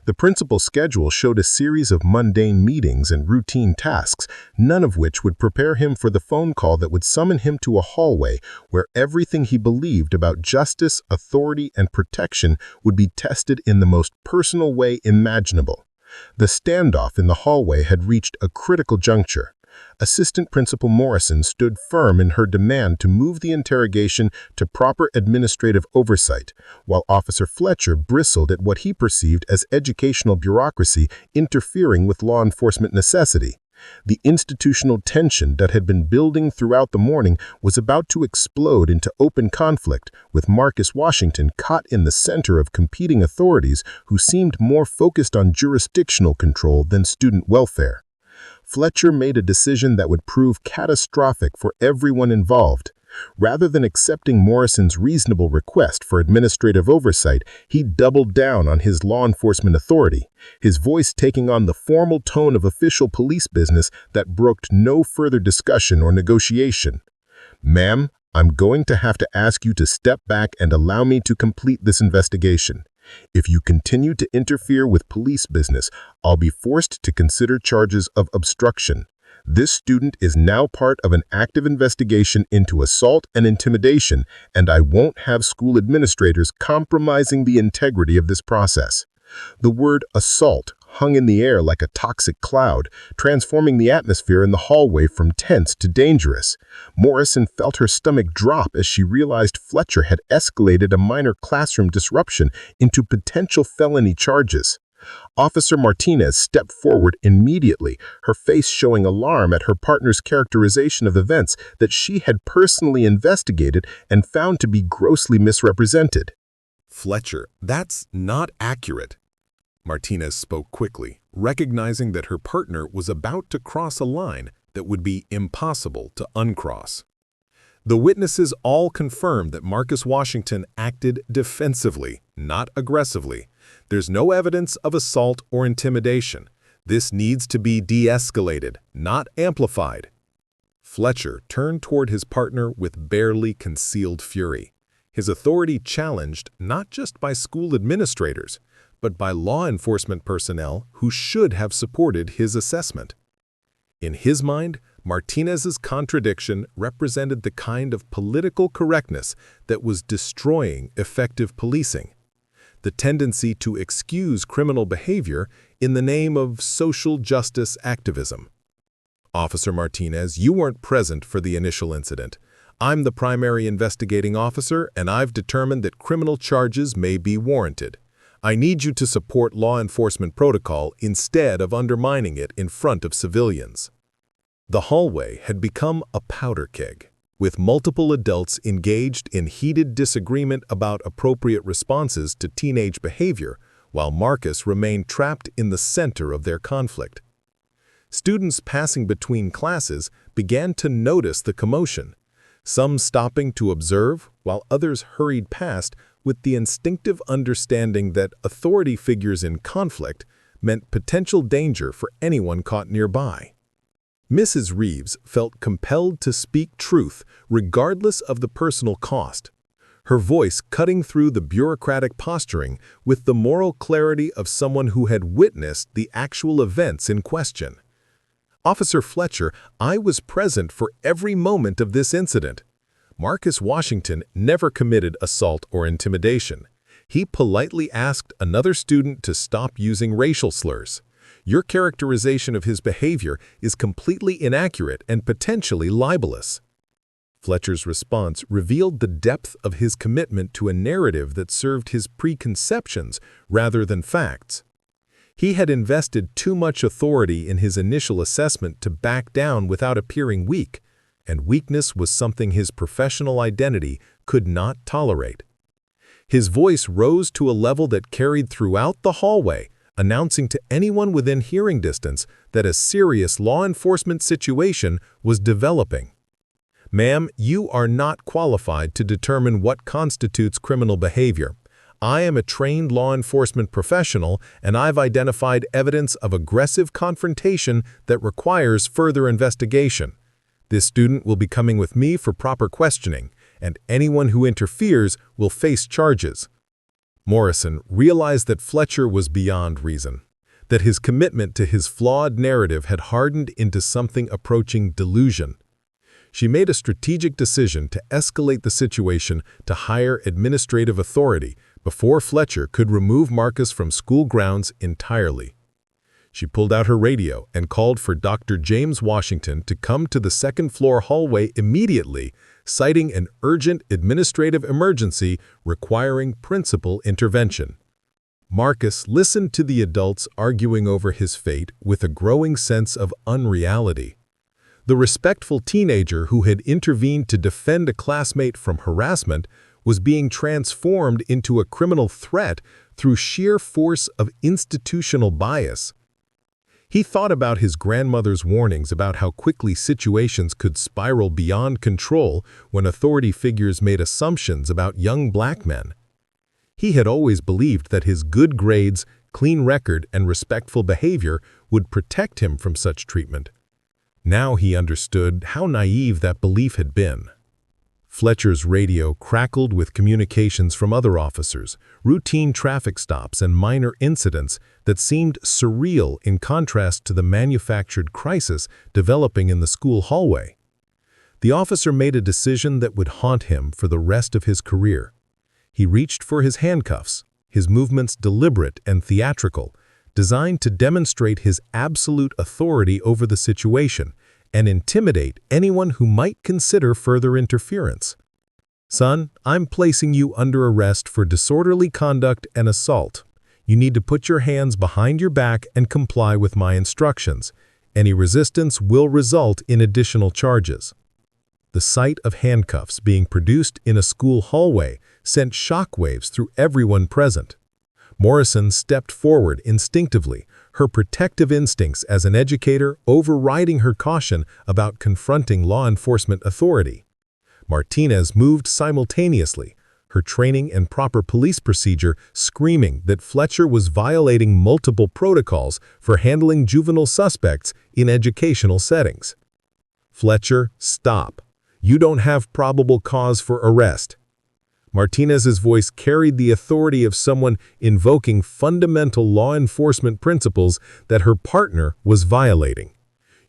The principal's schedule showed a series of mundane meetings and routine tasks, none of which would prepare him for the phone call that would summon him to a hallway where everything he believed about justice, authority, and protection would be tested in the most personal way imaginable. The standoff in the hallway had reached a critical juncture. Assistant Principal Morrison stood firm in her demand to move the interrogation to proper administrative oversight, while Officer Fletcher bristled at what he perceived as educational bureaucracy interfering with law enforcement necessity. The institutional tension that had been building throughout the morning was about to explode into open conflict, with Marcus Washington caught in the center of competing authorities who seemed more focused on jurisdictional control than student welfare. Fletcher made a decision that would prove catastrophic for everyone involved. Rather than accepting Morrison's reasonable request for administrative oversight, he doubled down on his law enforcement authority, his voice taking on the formal tone of official police business that brooked no further discussion or negotiation. "Ma'am, I'm going to have to ask you to step back and allow me to complete this investigation. If you continue to interfere with police business, I'll be forced to consider charges of obstruction. This student is now part of an active investigation into assault and intimidation, and I won't have school administrators compromising the integrity of this process." The word assault hung in the air like a toxic cloud, transforming the atmosphere in the hallway from tense to dangerous. Morrison felt her stomach drop as she realized Fletcher had escalated a minor classroom disruption into potential felony charges. Officer Martinez stepped forward immediately, her face showing alarm at her partner's characterization of events that she had personally investigated and found to be grossly misrepresented. "Fletcher, that's not accurate." Martinez spoke quickly, recognizing that her partner was about to cross a line that would be impossible to uncross. The witnesses all confirmed that Marcus Washington acted defensively, not aggressively. There's no evidence of assault or intimidation. This needs to be de-escalated, not amplified. Fletcher turned toward his partner with barely concealed fury, his authority challenged not just by school administrators, but by law enforcement personnel who should have supported his assessment. In his mind, Martinez's contradiction represented the kind of political correctness that was destroying effective policing, the tendency to excuse criminal behavior in the name of social justice activism. "Officer Martinez, you weren't present for the initial incident. I'm the primary investigating officer, and I've determined that criminal charges may be warranted. I need you to support law enforcement protocol instead of undermining it in front of civilians." The hallway had become a powder keg, with multiple adults engaged in heated disagreement about appropriate responses to teenage behavior, while Marcus remained trapped in the center of their conflict. Students passing between classes began to notice the commotion, some stopping to observe, while others hurried past with the instinctive understanding that authority figures in conflict meant potential danger for anyone caught nearby. Mrs. Reeves felt compelled to speak truth regardless of the personal cost, her voice cutting through the bureaucratic posturing with the moral clarity of someone who had witnessed the actual events in question. "Officer Fletcher, I was present for every moment of this incident. Marcus Washington never committed assault or intimidation. He politely asked another student to stop using racial slurs. Your characterization of his behavior is completely inaccurate and potentially libelous." Fletcher's response revealed the depth of his commitment to a narrative that served his preconceptions rather than facts. He had invested too much authority in his initial assessment to back down without appearing weak, and weakness was something his professional identity could not tolerate. His voice rose to a level that carried throughout the hallway, announcing to anyone within hearing distance that a serious law enforcement situation was developing. "Ma'am, you are not qualified to determine what constitutes criminal behavior. I am a trained law enforcement professional, and I've identified evidence of aggressive confrontation that requires further investigation. This student will be coming with me for proper questioning, and anyone who interferes will face charges." Morrison realized that Fletcher was beyond reason, that his commitment to his flawed narrative had hardened into something approaching delusion. She made a strategic decision to escalate the situation to higher administrative authority before Fletcher could remove Marcus from school grounds entirely. She pulled out her radio and called for Dr. James Washington to come to the second-floor hallway immediately, citing an urgent administrative emergency requiring principal intervention. Marcus listened to the adults arguing over his fate with a growing sense of unreality. The respectful teenager who had intervened to defend a classmate from harassment was being transformed into a criminal threat through sheer force of institutional bias. He thought about his grandmother's warnings about how quickly situations could spiral beyond control when authority figures made assumptions about young black men. He had always believed that his good grades, clean record, and respectful behavior would protect him from such treatment. Now he understood how naive that belief had been. Fletcher's radio crackled with communications from other officers, routine traffic stops, and minor incidents that seemed surreal in contrast to the manufactured crisis developing in the school hallway. The officer made a decision that would haunt him for the rest of his career. He reached for his handcuffs, his movements deliberate and theatrical, designed to demonstrate his absolute authority over the situation and intimidate anyone who might consider further interference. "Son, I'm placing you under arrest for disorderly conduct and assault. You need to put your hands behind your back and comply with my instructions. Any resistance will result in additional charges." The sight of handcuffs being produced in a school hallway sent shockwaves through everyone present. Morrison stepped forward instinctively, her protective instincts as an educator overriding her caution about confronting law enforcement authority. Martinez moved simultaneously, her training and proper police procedure screaming that Fletcher was violating multiple protocols for handling juvenile suspects in educational settings. "Fletcher, stop. You don't have probable cause for arrest." Martinez's voice carried the authority of someone invoking fundamental law enforcement principles that her partner was violating.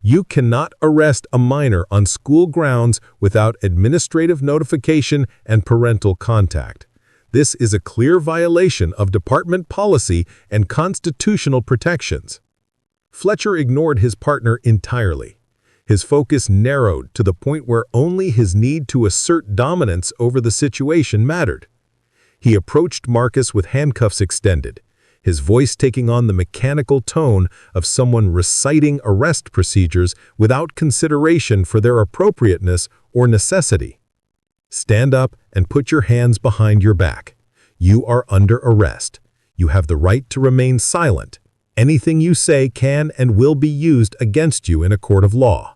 "You cannot arrest a minor on school grounds without administrative notification and parental contact. This is a clear violation of department policy and constitutional protections." Fletcher ignored his partner entirely. His focus narrowed to the point where only his need to assert dominance over the situation mattered. He approached Marcus with handcuffs extended, his voice taking on the mechanical tone of someone reciting arrest procedures without consideration for their appropriateness or necessity. "Stand up and put your hands behind your back. You are under arrest. You have the right to remain silent. Anything you say can and will be used against you in a court of law."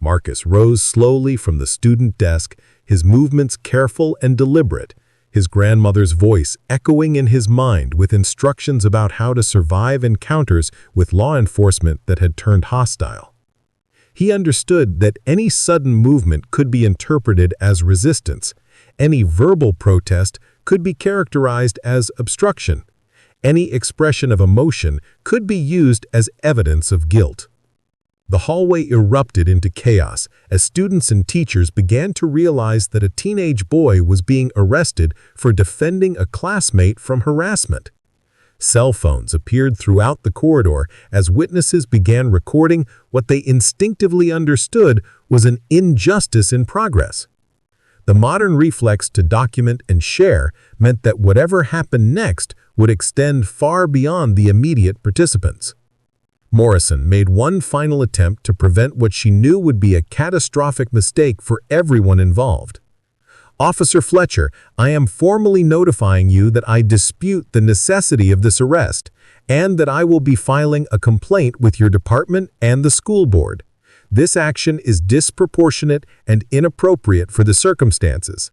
Marcus rose slowly from the student desk, his movements careful and deliberate, his grandmother's voice echoing in his mind with instructions about how to survive encounters with law enforcement that had turned hostile. He understood that any sudden movement could be interpreted as resistance, any verbal protest could be characterized as obstruction, any expression of emotion could be used as evidence of guilt. The hallway erupted into chaos as students and teachers began to realize that a teenage boy was being arrested for defending a classmate from harassment. Cell phones appeared throughout the corridor as witnesses began recording what they instinctively understood was an injustice in progress. The modern reflex to document and share meant that whatever happened next would extend far beyond the immediate participants. Morrison made one final attempt to prevent what she knew would be a catastrophic mistake for everyone involved. "Officer Fletcher, I am formally notifying you that I dispute the necessity of this arrest, and that I will be filing a complaint with your department and the school board. This action is disproportionate and inappropriate for the circumstances."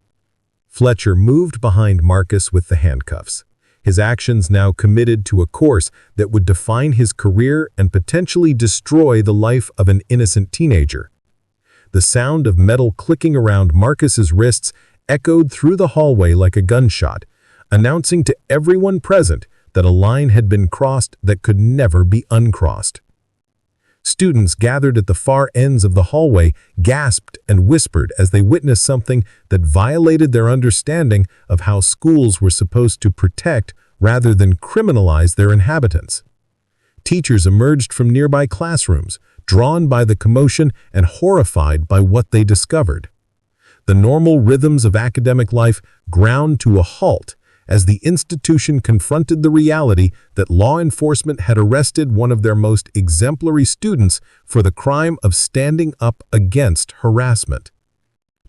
Fletcher moved behind Marcus with the handcuffs, his actions now committed to a course that would define his career and potentially destroy the life of an innocent teenager. The sound of metal clicking around Marcus's wrists echoed through the hallway like a gunshot, announcing to everyone present that a line had been crossed that could never be uncrossed. Students gathered at the far ends of the hallway gasped and whispered as they witnessed something that violated their understanding of how schools were supposed to protect rather than criminalize their inhabitants. Teachers emerged from nearby classrooms, drawn by the commotion and horrified by what they discovered. The normal rhythms of academic life ground to a halt as the institution confronted the reality that law enforcement had arrested one of their most exemplary students for the crime of standing up against harassment.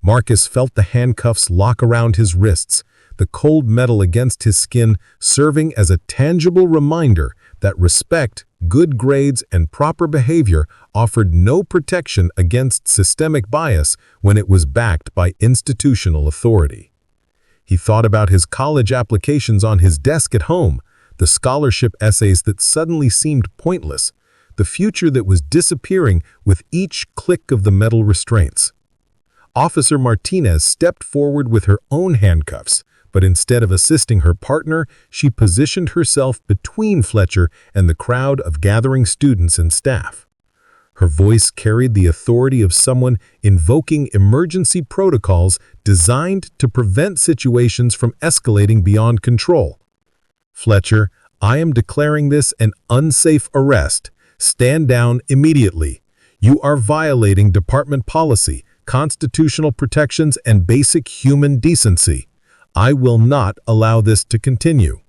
Marcus felt the handcuffs lock around his wrists, the cold metal against his skin serving as a tangible reminder that respect, good grades, and proper behavior offered no protection against systemic bias when it was backed by institutional authority. He thought about his college applications on his desk at home, the scholarship essays that suddenly seemed pointless, the future that was disappearing with each click of the metal restraints. Officer Martinez stepped forward with her own handcuffs, but instead of assisting her partner, she positioned herself between Fletcher and the crowd of gathering students and staff. Her voice carried the authority of someone invoking emergency protocols designed to prevent situations from escalating beyond control. "Fletcher, I am declaring this an unsafe arrest. Stand down immediately. You are violating department policy, constitutional protections, and basic human decency. I will not allow this to continue."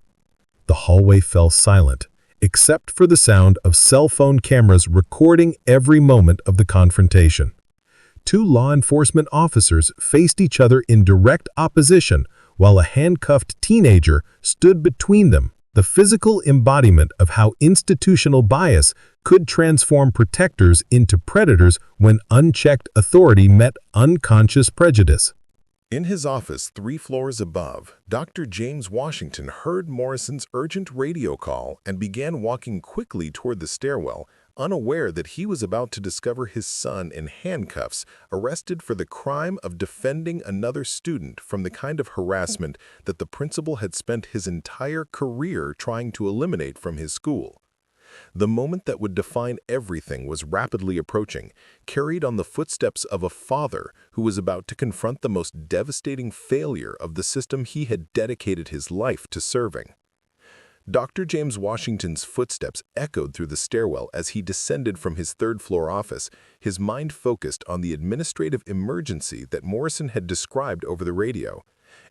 The hallway fell silent, except for the sound of cell phone cameras recording every moment of the confrontation. Two law enforcement officers faced each other in direct opposition while a handcuffed teenager stood between them, the physical embodiment of how institutional bias could transform protectors into predators when unchecked authority met unconscious prejudice. In his office 3 floors above, Dr. James Washington heard Morrison's urgent radio call and began walking quickly toward the stairwell, unaware that he was about to discover his son in handcuffs, arrested for the crime of defending another student from the kind of harassment that the principal had spent his entire career trying to eliminate from his school. The moment that would define everything was rapidly approaching, carried on the footsteps of a father who was about to confront the most devastating failure of the system he had dedicated his life to serving. Dr. James Washington's footsteps echoed through the stairwell as he descended from his third-floor office, his mind focused on the administrative emergency that Morrison had described over the radio.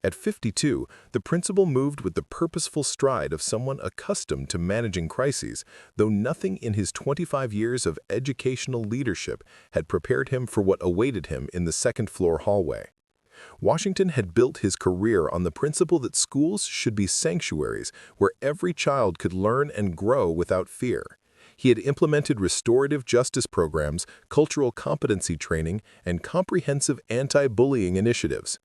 At 52, the principal moved with the purposeful stride of someone accustomed to managing crises, though nothing in his 25 years of educational leadership had prepared him for what awaited him in the second-floor hallway. Washington had built his career on the principle that schools should be sanctuaries where every child could learn and grow without fear. He had implemented restorative justice programs, cultural competency training, and comprehensive anti-bullying initiatives.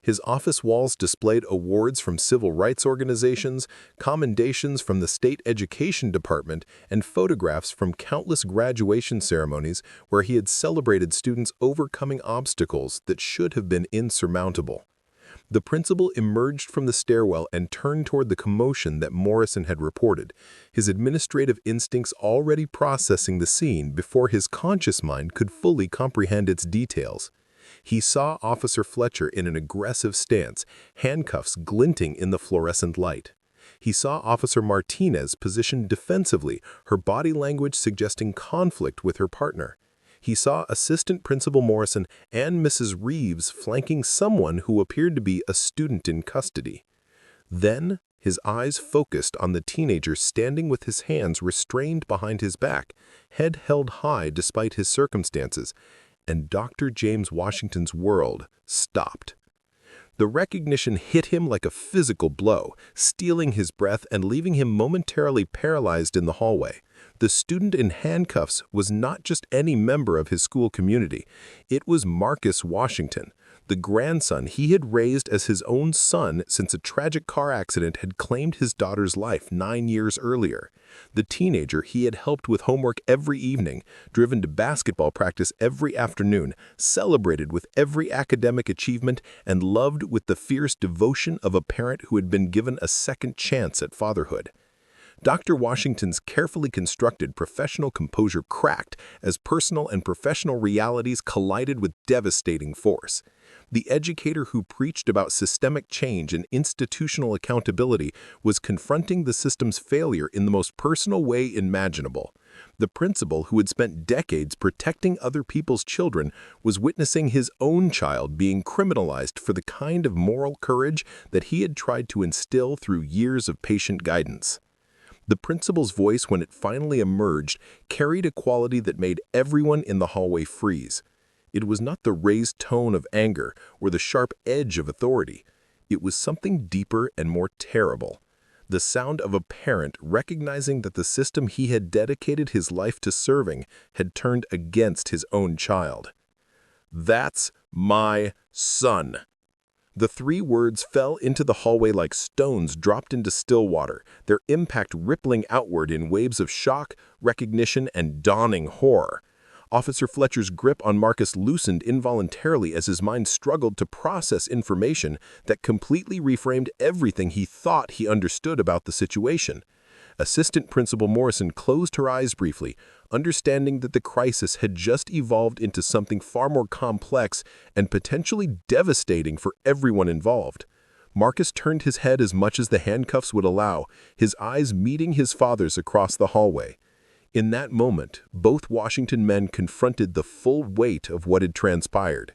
His office walls displayed awards from civil rights organizations, commendations from the state education department, and photographs from countless graduation ceremonies where he had celebrated students overcoming obstacles that should have been insurmountable. The principal emerged from the stairwell and turned toward the commotion that Morrison had reported, his administrative instincts already processing the scene before his conscious mind could fully comprehend its details. He saw Officer Fletcher in an aggressive stance, handcuffs glinting in the fluorescent light. He saw Officer Martinez positioned defensively, her body language suggesting conflict with her partner. He saw Assistant Principal Morrison and Mrs. Reeves flanking someone who appeared to be a student in custody. Then, his eyes focused on the teenager standing with his hands restrained behind his back, head held high despite his circumstances, and Dr. James Washington's world stopped. The recognition hit him like a physical blow, stealing his breath and leaving him momentarily paralyzed in the hallway. The student in handcuffs was not just any member of his school community. It was Marcus Washington, the grandson he had raised as his own son since a tragic car accident had claimed his daughter's life 9 years earlier. The teenager he had helped with homework every evening, driven to basketball practice every afternoon, celebrated with every academic achievement, and loved with the fierce devotion of a parent who had been given a second chance at fatherhood. Dr. Washington's carefully constructed professional composure cracked as personal and professional realities collided with devastating force. The educator who preached about systemic change and institutional accountability was confronting the system's failure in the most personal way imaginable. The principal who had spent decades protecting other people's children was witnessing his own child being criminalized for the kind of moral courage that he had tried to instill through years of patient guidance. The principal's voice, when it finally emerged, carried a quality that made everyone in the hallway freeze. It was not the raised tone of anger or the sharp edge of authority. It was something deeper and more terrible. The sound of a parent recognizing that the system he had dedicated his life to serving had turned against his own child. "That's my son." The 3 words fell into the hallway like stones dropped into still water, their impact rippling outward in waves of shock, recognition, and dawning horror. Officer Fletcher's grip on Marcus loosened involuntarily as his mind struggled to process information that completely reframed everything he thought he understood about the situation. Assistant Principal Morrison closed her eyes briefly, understanding that the crisis had just evolved into something far more complex and potentially devastating for everyone involved. Marcus turned his head as much as the handcuffs would allow, his eyes meeting his father's across the hallway. In that moment, both Washington men confronted the full weight of what had transpired.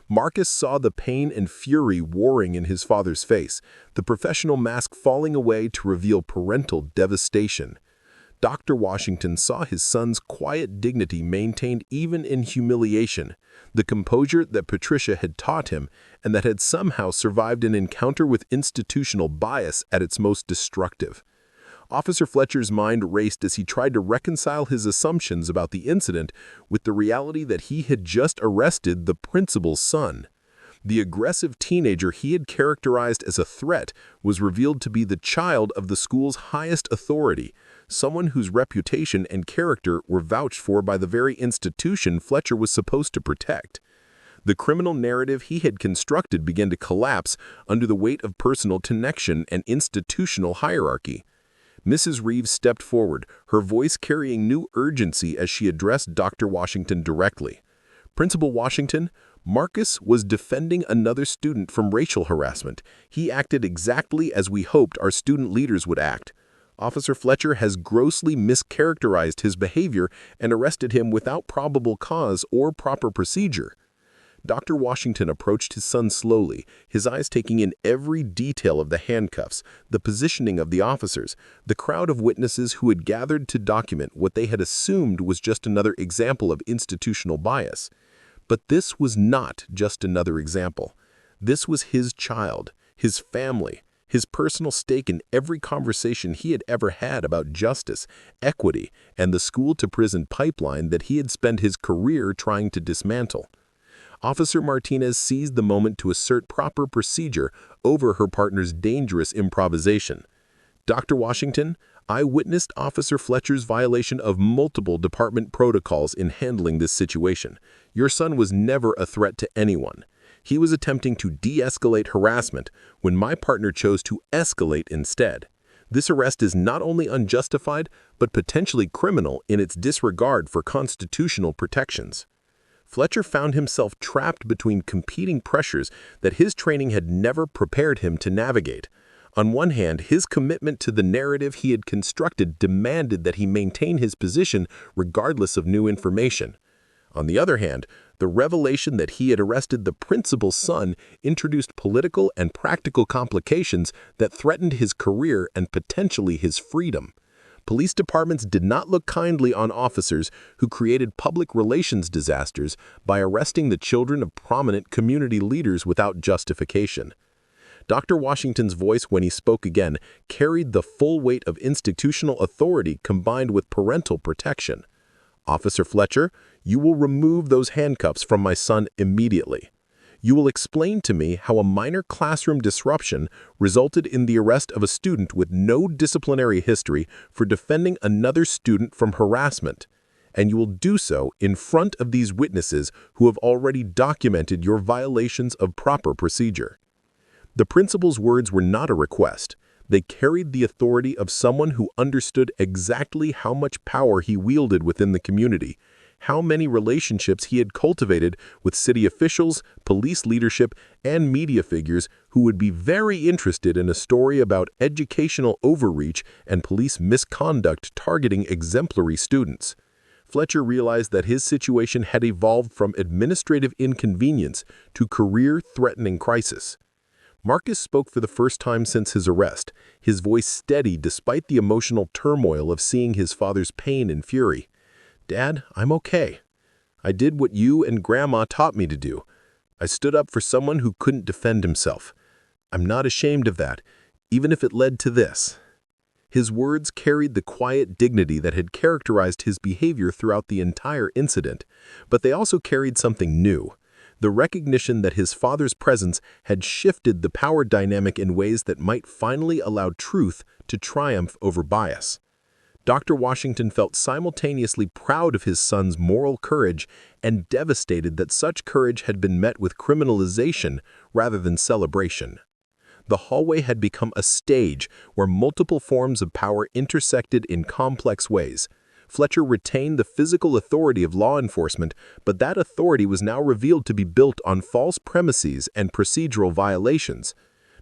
Marcus saw the pain and fury warring in his father's face, the professional mask falling away to reveal parental devastation. Dr. Washington saw his son's quiet dignity maintained even in humiliation, the composure that Patricia had taught him and that had somehow survived an encounter with institutional bias at its most destructive. Officer Fletcher's mind raced as he tried to reconcile his assumptions about the incident with the reality that he had just arrested the principal's son. The aggressive teenager he had characterized as a threat was revealed to be the child of the school's highest authority, someone whose reputation and character were vouched for by the very institution Fletcher was supposed to protect. The criminal narrative he had constructed began to collapse under the weight of personal connection and institutional hierarchy. Mrs. Reeves stepped forward, her voice carrying new urgency as she addressed Dr. Washington directly. "Principal Washington, Marcus was defending another student from racial harassment. He acted exactly as we hoped our student leaders would act. Officer Fletcher has grossly mischaracterized his behavior and arrested him without probable cause or proper procedure." Dr. Washington approached his son slowly, his eyes taking in every detail of the handcuffs, the positioning of the officers, the crowd of witnesses who had gathered to document what they had assumed was just another example of institutional bias. But this was not just another example. This was his child, his family, his personal stake in every conversation he had ever had about justice, equity, and the school-to-prison pipeline that he had spent his career trying to dismantle. Officer Martinez seized the moment to assert proper procedure over her partner's dangerous improvisation. "Dr. Washington, I witnessed Officer Fletcher's violation of multiple department protocols in handling this situation. Your son was never a threat to anyone. He was attempting to de-escalate harassment when my partner chose to escalate instead. This arrest is not only unjustified, but potentially criminal in its disregard for constitutional protections." Fletcher found himself trapped between competing pressures that his training had never prepared him to navigate. On one hand, his commitment to the narrative he had constructed demanded that he maintain his position regardless of new information. On the other hand, the revelation that he had arrested the principal's son introduced political and practical complications that threatened his career and potentially his freedom. Police departments did not look kindly on officers who created public relations disasters by arresting the children of prominent community leaders without justification. Dr. Washington's voice, when he spoke again, carried the full weight of institutional authority combined with parental protection. "Officer Fletcher, you will remove those handcuffs from my son immediately. You will explain to me how a minor classroom disruption resulted in the arrest of a student with no disciplinary history for defending another student from harassment. And you will do so in front of these witnesses who have already documented your violations of proper procedure." The principal's words were not a request. They carried the authority of someone who understood exactly how much power he wielded within the community, how many relationships he had cultivated with city officials, police leadership, and media figures who would be very interested in a story about educational overreach and police misconduct targeting exemplary students. Fletcher realized that his situation had evolved from administrative inconvenience to career-threatening crisis. Marcus spoke for the first time since his arrest, his voice steady despite the emotional turmoil of seeing his father's pain and fury. "Dad, I'm okay. I did what you and Grandma taught me to do. I stood up for someone who couldn't defend himself. I'm not ashamed of that, even if it led to this." His words carried the quiet dignity that had characterized his behavior throughout the entire incident, but they also carried something new: the recognition that his father's presence had shifted the power dynamic in ways that might finally allow truth to triumph over bias. Dr. Washington felt simultaneously proud of his son's moral courage and devastated that such courage had been met with criminalization rather than celebration. The hallway had become a stage where multiple forms of power intersected in complex ways. Fletcher retained the physical authority of law enforcement, but that authority was now revealed to be built on false premises and procedural violations.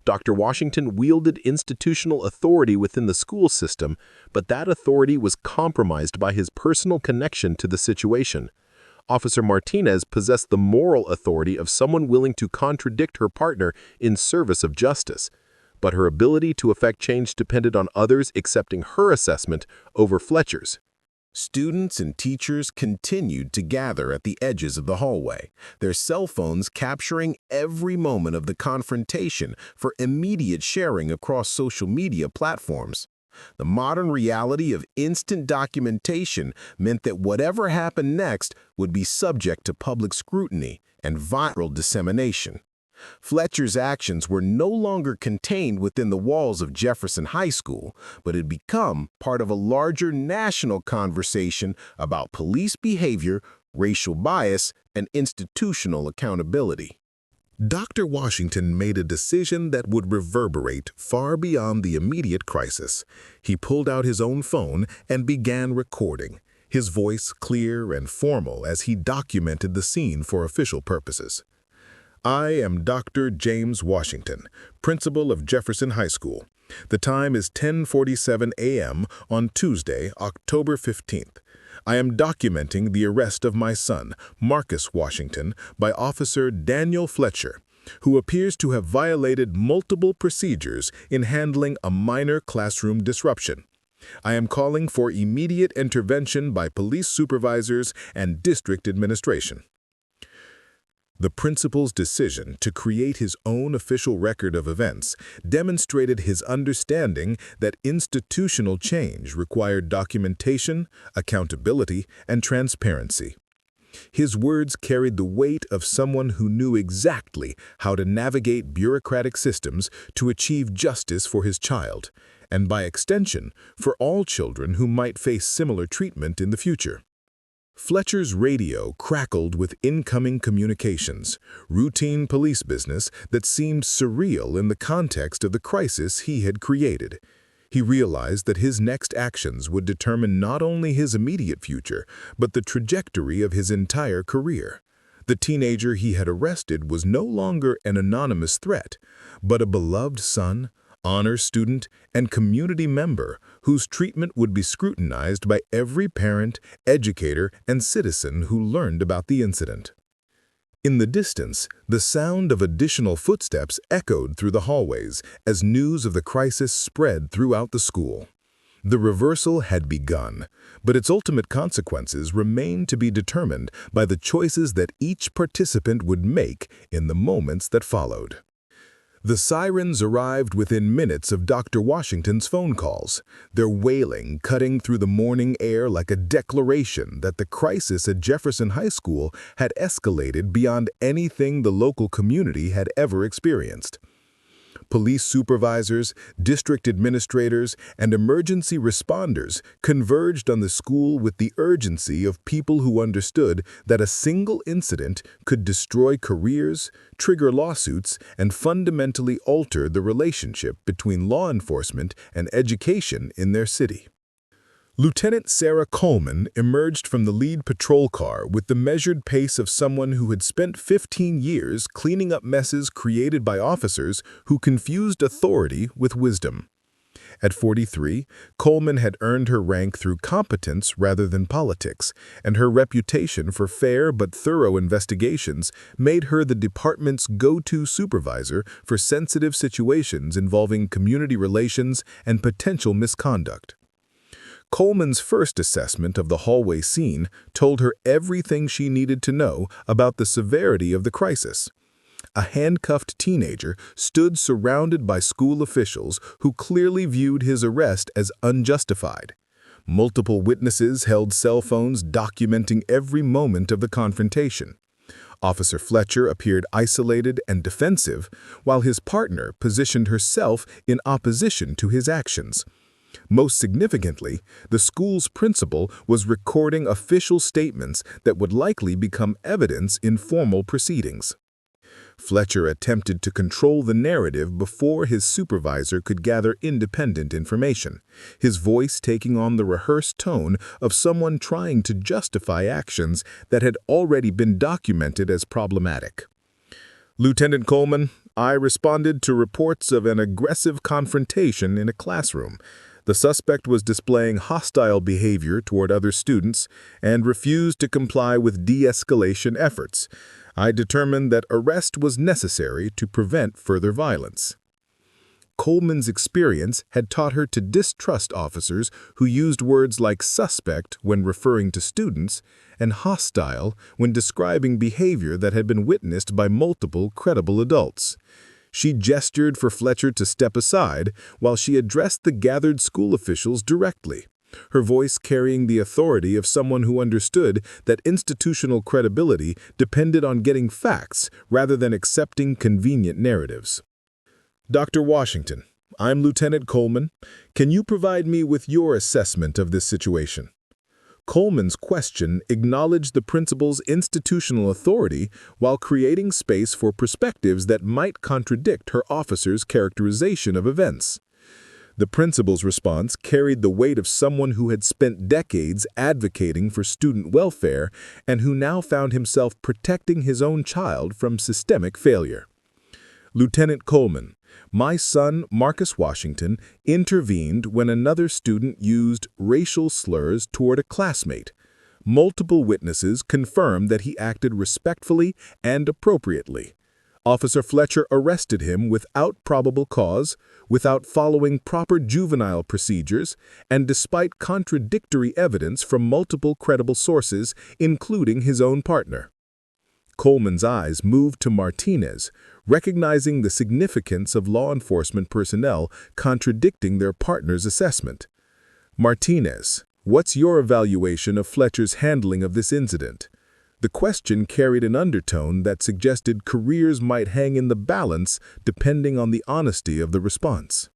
Dr. Washington wielded institutional authority within the school system, but that authority was compromised by his personal connection to the situation. Officer Martinez possessed the moral authority of someone willing to contradict her partner in service of justice, but her ability to effect change depended on others accepting her assessment over Fletcher's. Students and teachers continued to gather at the edges of the hallway, their cell phones capturing every moment of the confrontation for immediate sharing across social media platforms. The modern reality of instant documentation meant that whatever happened next would be subject to public scrutiny and viral dissemination. Fletcher's actions were no longer contained within the walls of Jefferson High School, but had become part of a larger national conversation about police behavior, racial bias, and institutional accountability. Dr. Washington made a decision that would reverberate far beyond the immediate crisis. He pulled out his own phone and began recording, his voice clear and formal as he documented the scene for official purposes. "I am Dr. James Washington, principal of Jefferson High School. The time is 10:47 a.m. on Tuesday, October 15th. I am documenting the arrest of my son, Marcus Washington, by Officer Daniel Fletcher, who appears to have violated multiple procedures in handling a minor classroom disruption. I am calling for immediate intervention by police supervisors and district administration." The principal's decision to create his own official record of events demonstrated his understanding that institutional change required documentation, accountability, and transparency. His words carried the weight of someone who knew exactly how to navigate bureaucratic systems to achieve justice for his child, and by extension, for all children who might face similar treatment in the future. Fletcher's radio crackled with incoming communications, routine police business that seemed surreal in the context of the crisis he had created. He realized that his next actions would determine not only his immediate future, but the trajectory of his entire career. The teenager he had arrested was no longer an anonymous threat, but a beloved son, honor student, and community member whose treatment would be scrutinized by every parent, educator, and citizen who learned about the incident. In the distance, the sound of additional footsteps echoed through the hallways as news of the crisis spread throughout the school. The reversal had begun, but its ultimate consequences remained to be determined by the choices that each participant would make in the moments that followed. The sirens arrived within minutes of Dr. Washington's phone calls, their wailing cutting through the morning air like a declaration that the crisis at Jefferson High School had escalated beyond anything the local community had ever experienced. Police supervisors, district administrators, and emergency responders converged on the school with the urgency of people who understood that a single incident could destroy careers, trigger lawsuits, and fundamentally alter the relationship between law enforcement and education in their city. Lieutenant Sarah Coleman emerged from the lead patrol car with the measured pace of someone who had spent 15 years cleaning up messes created by officers who confused authority with wisdom. At 43, Coleman had earned her rank through competence rather than politics, and her reputation for fair but thorough investigations made her the department's go-to supervisor for sensitive situations involving community relations and potential misconduct. Coleman's first assessment of the hallway scene told her everything she needed to know about the severity of the crisis. A handcuffed teenager stood surrounded by school officials who clearly viewed his arrest as unjustified. Multiple witnesses held cell phones documenting every moment of the confrontation. Officer Fletcher appeared isolated and defensive, while his partner positioned herself in opposition to his actions. Most significantly, the school's principal was recording official statements that would likely become evidence in formal proceedings. Fletcher attempted to control the narrative before his supervisor could gather independent information, his voice taking on the rehearsed tone of someone trying to justify actions that had already been documented as problematic. "Lieutenant Coleman, I responded to reports of an aggressive confrontation in a classroom. The suspect was displaying hostile behavior toward other students and refused to comply with de-escalation efforts. I determined that arrest was necessary to prevent further violence." Coleman's experience had taught her to distrust officers who used words like suspect when referring to students and hostile when describing behavior that had been witnessed by multiple credible adults. She gestured for Fletcher to step aside while she addressed the gathered school officials directly, her voice carrying the authority of someone who understood that institutional credibility depended on getting facts rather than accepting convenient narratives. "Dr. Washington, I'm Lieutenant Coleman. Can you provide me with your assessment of this situation?" Coleman's question acknowledged the principal's institutional authority while creating space for perspectives that might contradict her officer's characterization of events. The principal's response carried the weight of someone who had spent decades advocating for student welfare and who now found himself protecting his own child from systemic failure. "Lieutenant Coleman, my son, Marcus Washington, intervened when another student used racial slurs toward a classmate. Multiple witnesses confirmed that he acted respectfully and appropriately. Officer Fletcher arrested him without probable cause, without following proper juvenile procedures, and despite contradictory evidence from multiple credible sources, including his own partner." Coleman's eyes moved to Martinez, recognizing the significance of law enforcement personnel contradicting their partner's assessment. "Martinez, what's your evaluation of Fletcher's handling of this incident?" The question carried an undertone that suggested careers might hang in the balance depending on the honesty of the response.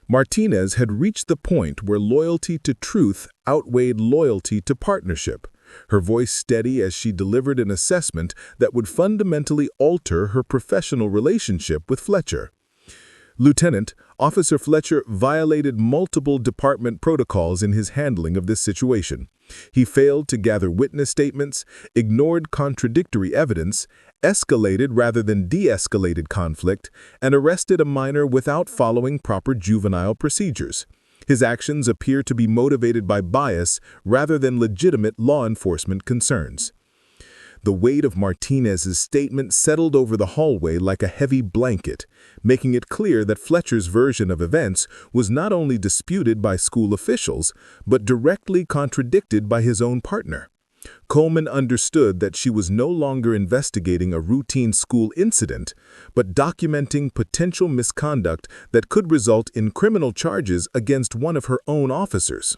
Martinez had reached the point where loyalty to truth outweighed loyalty to partnership, her voice steady as she delivered an assessment that would fundamentally alter her professional relationship with Fletcher. "Lieutenant, Officer Fletcher violated multiple department protocols in his handling of this situation. He failed to gather witness statements, ignored contradictory evidence, escalated rather than de-escalated conflict, and arrested a minor without following proper juvenile procedures. His actions appear to be motivated by bias rather than legitimate law enforcement concerns." The weight of Martinez's statement settled over the hallway like a heavy blanket, making it clear that Fletcher's version of events was not only disputed by school officials, but directly contradicted by his own partner. Coleman understood that she was no longer investigating a routine school incident, but documenting potential misconduct that could result in criminal charges against one of her own officers.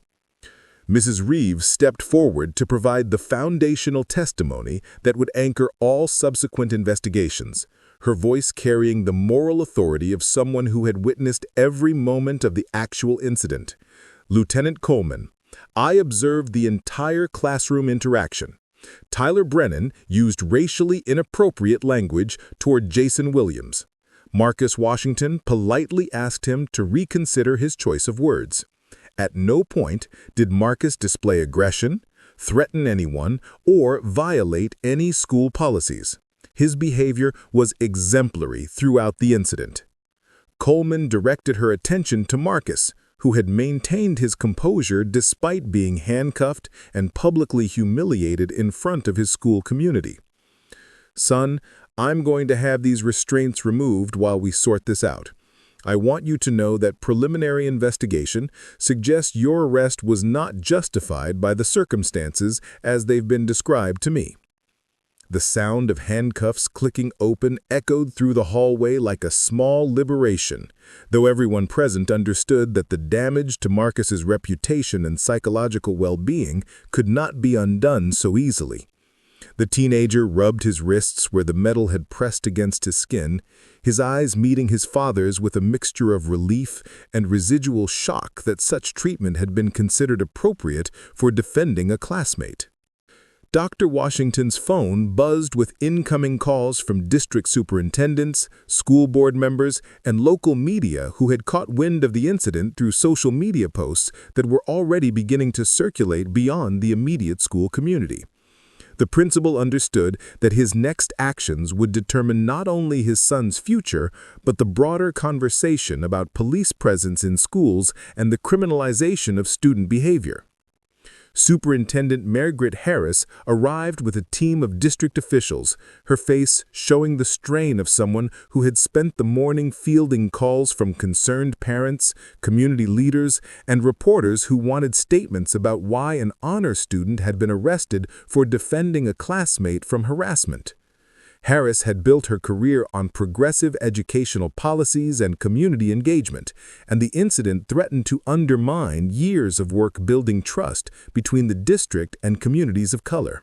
Mrs. Reeves stepped forward to provide the foundational testimony that would anchor all subsequent investigations, her voice carrying the moral authority of someone who had witnessed every moment of the actual incident. "Lieutenant Coleman, I observed the entire classroom interaction. Tyler Brennan used racially inappropriate language toward Jason Williams. Marcus Washington politely asked him to reconsider his choice of words. At no point did Marcus display aggression, threaten anyone, or violate any school policies. His behavior was exemplary throughout the incident." Coleman directed her attention to Marcus, who had maintained his composure despite being handcuffed and publicly humiliated in front of his school community. "Son, I'm going to have these restraints removed while we sort this out. I want you to know that preliminary investigation suggests your arrest was not justified by the circumstances as they've been described to me." The sound of handcuffs clicking open echoed through the hallway like a small liberation, though everyone present understood that the damage to Marcus's reputation and psychological well-being could not be undone so easily. The teenager rubbed his wrists where the metal had pressed against his skin, his eyes meeting his father's with a mixture of relief and residual shock that such treatment had been considered appropriate for defending a classmate. Dr. Washington's phone buzzed with incoming calls from district superintendents, school board members, and local media who had caught wind of the incident through social media posts that were already beginning to circulate beyond the immediate school community. The principal understood that his next actions would determine not only his son's future, but the broader conversation about police presence in schools and the criminalization of student behavior. Superintendent Margaret Harris arrived with a team of district officials, her face showing the strain of someone who had spent the morning fielding calls from concerned parents, community leaders, and reporters who wanted statements about why an honor student had been arrested for defending a classmate from harassment. Harris had built her career on progressive educational policies and community engagement, and the incident threatened to undermine years of work building trust between the district and communities of color.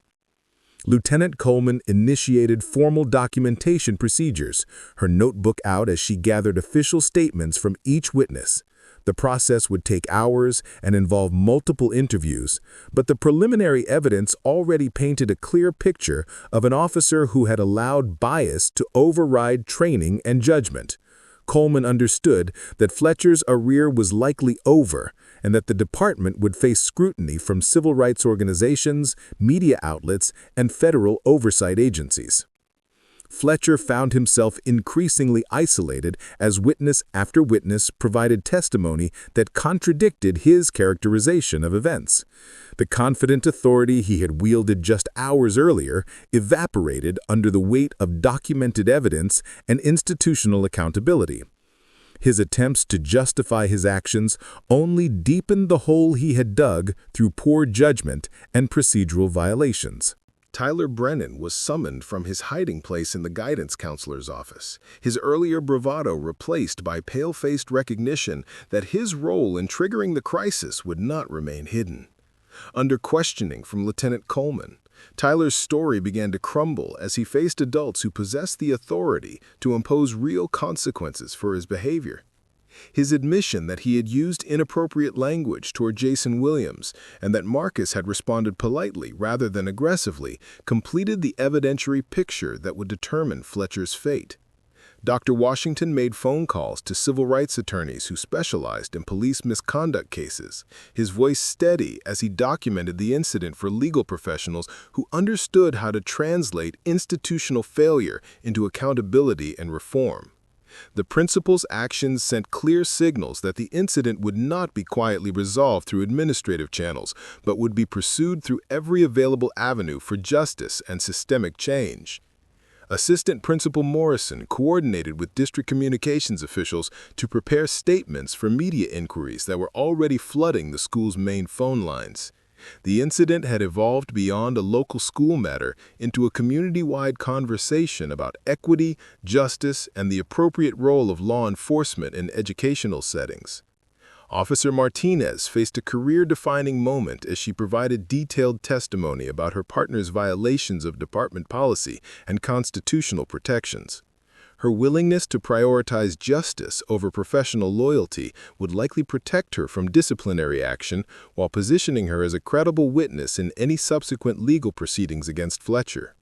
Lieutenant Coleman initiated formal documentation procedures, her notebook out as she gathered official statements from each witness. The process would take hours and involve multiple interviews, but the preliminary evidence already painted a clear picture of an officer who had allowed bias to override training and judgment. Coleman understood that Fletcher's career was likely over and that the department would face scrutiny from civil rights organizations, media outlets, and federal oversight agencies. Fletcher found himself increasingly isolated as witness after witness provided testimony that contradicted his characterization of events. The confident authority he had wielded just hours earlier evaporated under the weight of documented evidence and institutional accountability. His attempts to justify his actions only deepened the hole he had dug through poor judgment and procedural violations. Tyler Brennan was summoned from his hiding place in the guidance counselor's office, his earlier bravado replaced by pale-faced recognition that his role in triggering the crisis would not remain hidden. Under questioning from Lieutenant Coleman, Tyler's story began to crumble as he faced adults who possessed the authority to impose real consequences for his behavior. His admission that he had used inappropriate language toward Jason Williams and that Marcus had responded politely rather than aggressively completed the evidentiary picture that would determine Fletcher's fate. Dr. Washington made phone calls to civil rights attorneys who specialized in police misconduct cases, his voice steady as he documented the incident for legal professionals who understood how to translate institutional failure into accountability and reform. The principal's actions sent clear signals that the incident would not be quietly resolved through administrative channels, but would be pursued through every available avenue for justice and systemic change. Assistant Principal Morrison coordinated with district communications officials to prepare statements for media inquiries that were already flooding the school's main phone lines. The incident had evolved beyond a local school matter into a community-wide conversation about equity, justice, and the appropriate role of law enforcement in educational settings. Officer Martinez faced a career-defining moment as she provided detailed testimony about her partner's violations of department policy and constitutional protections. Her willingness to prioritize justice over professional loyalty would likely protect her from disciplinary action while positioning her as a credible witness in any subsequent legal proceedings against Fletcher.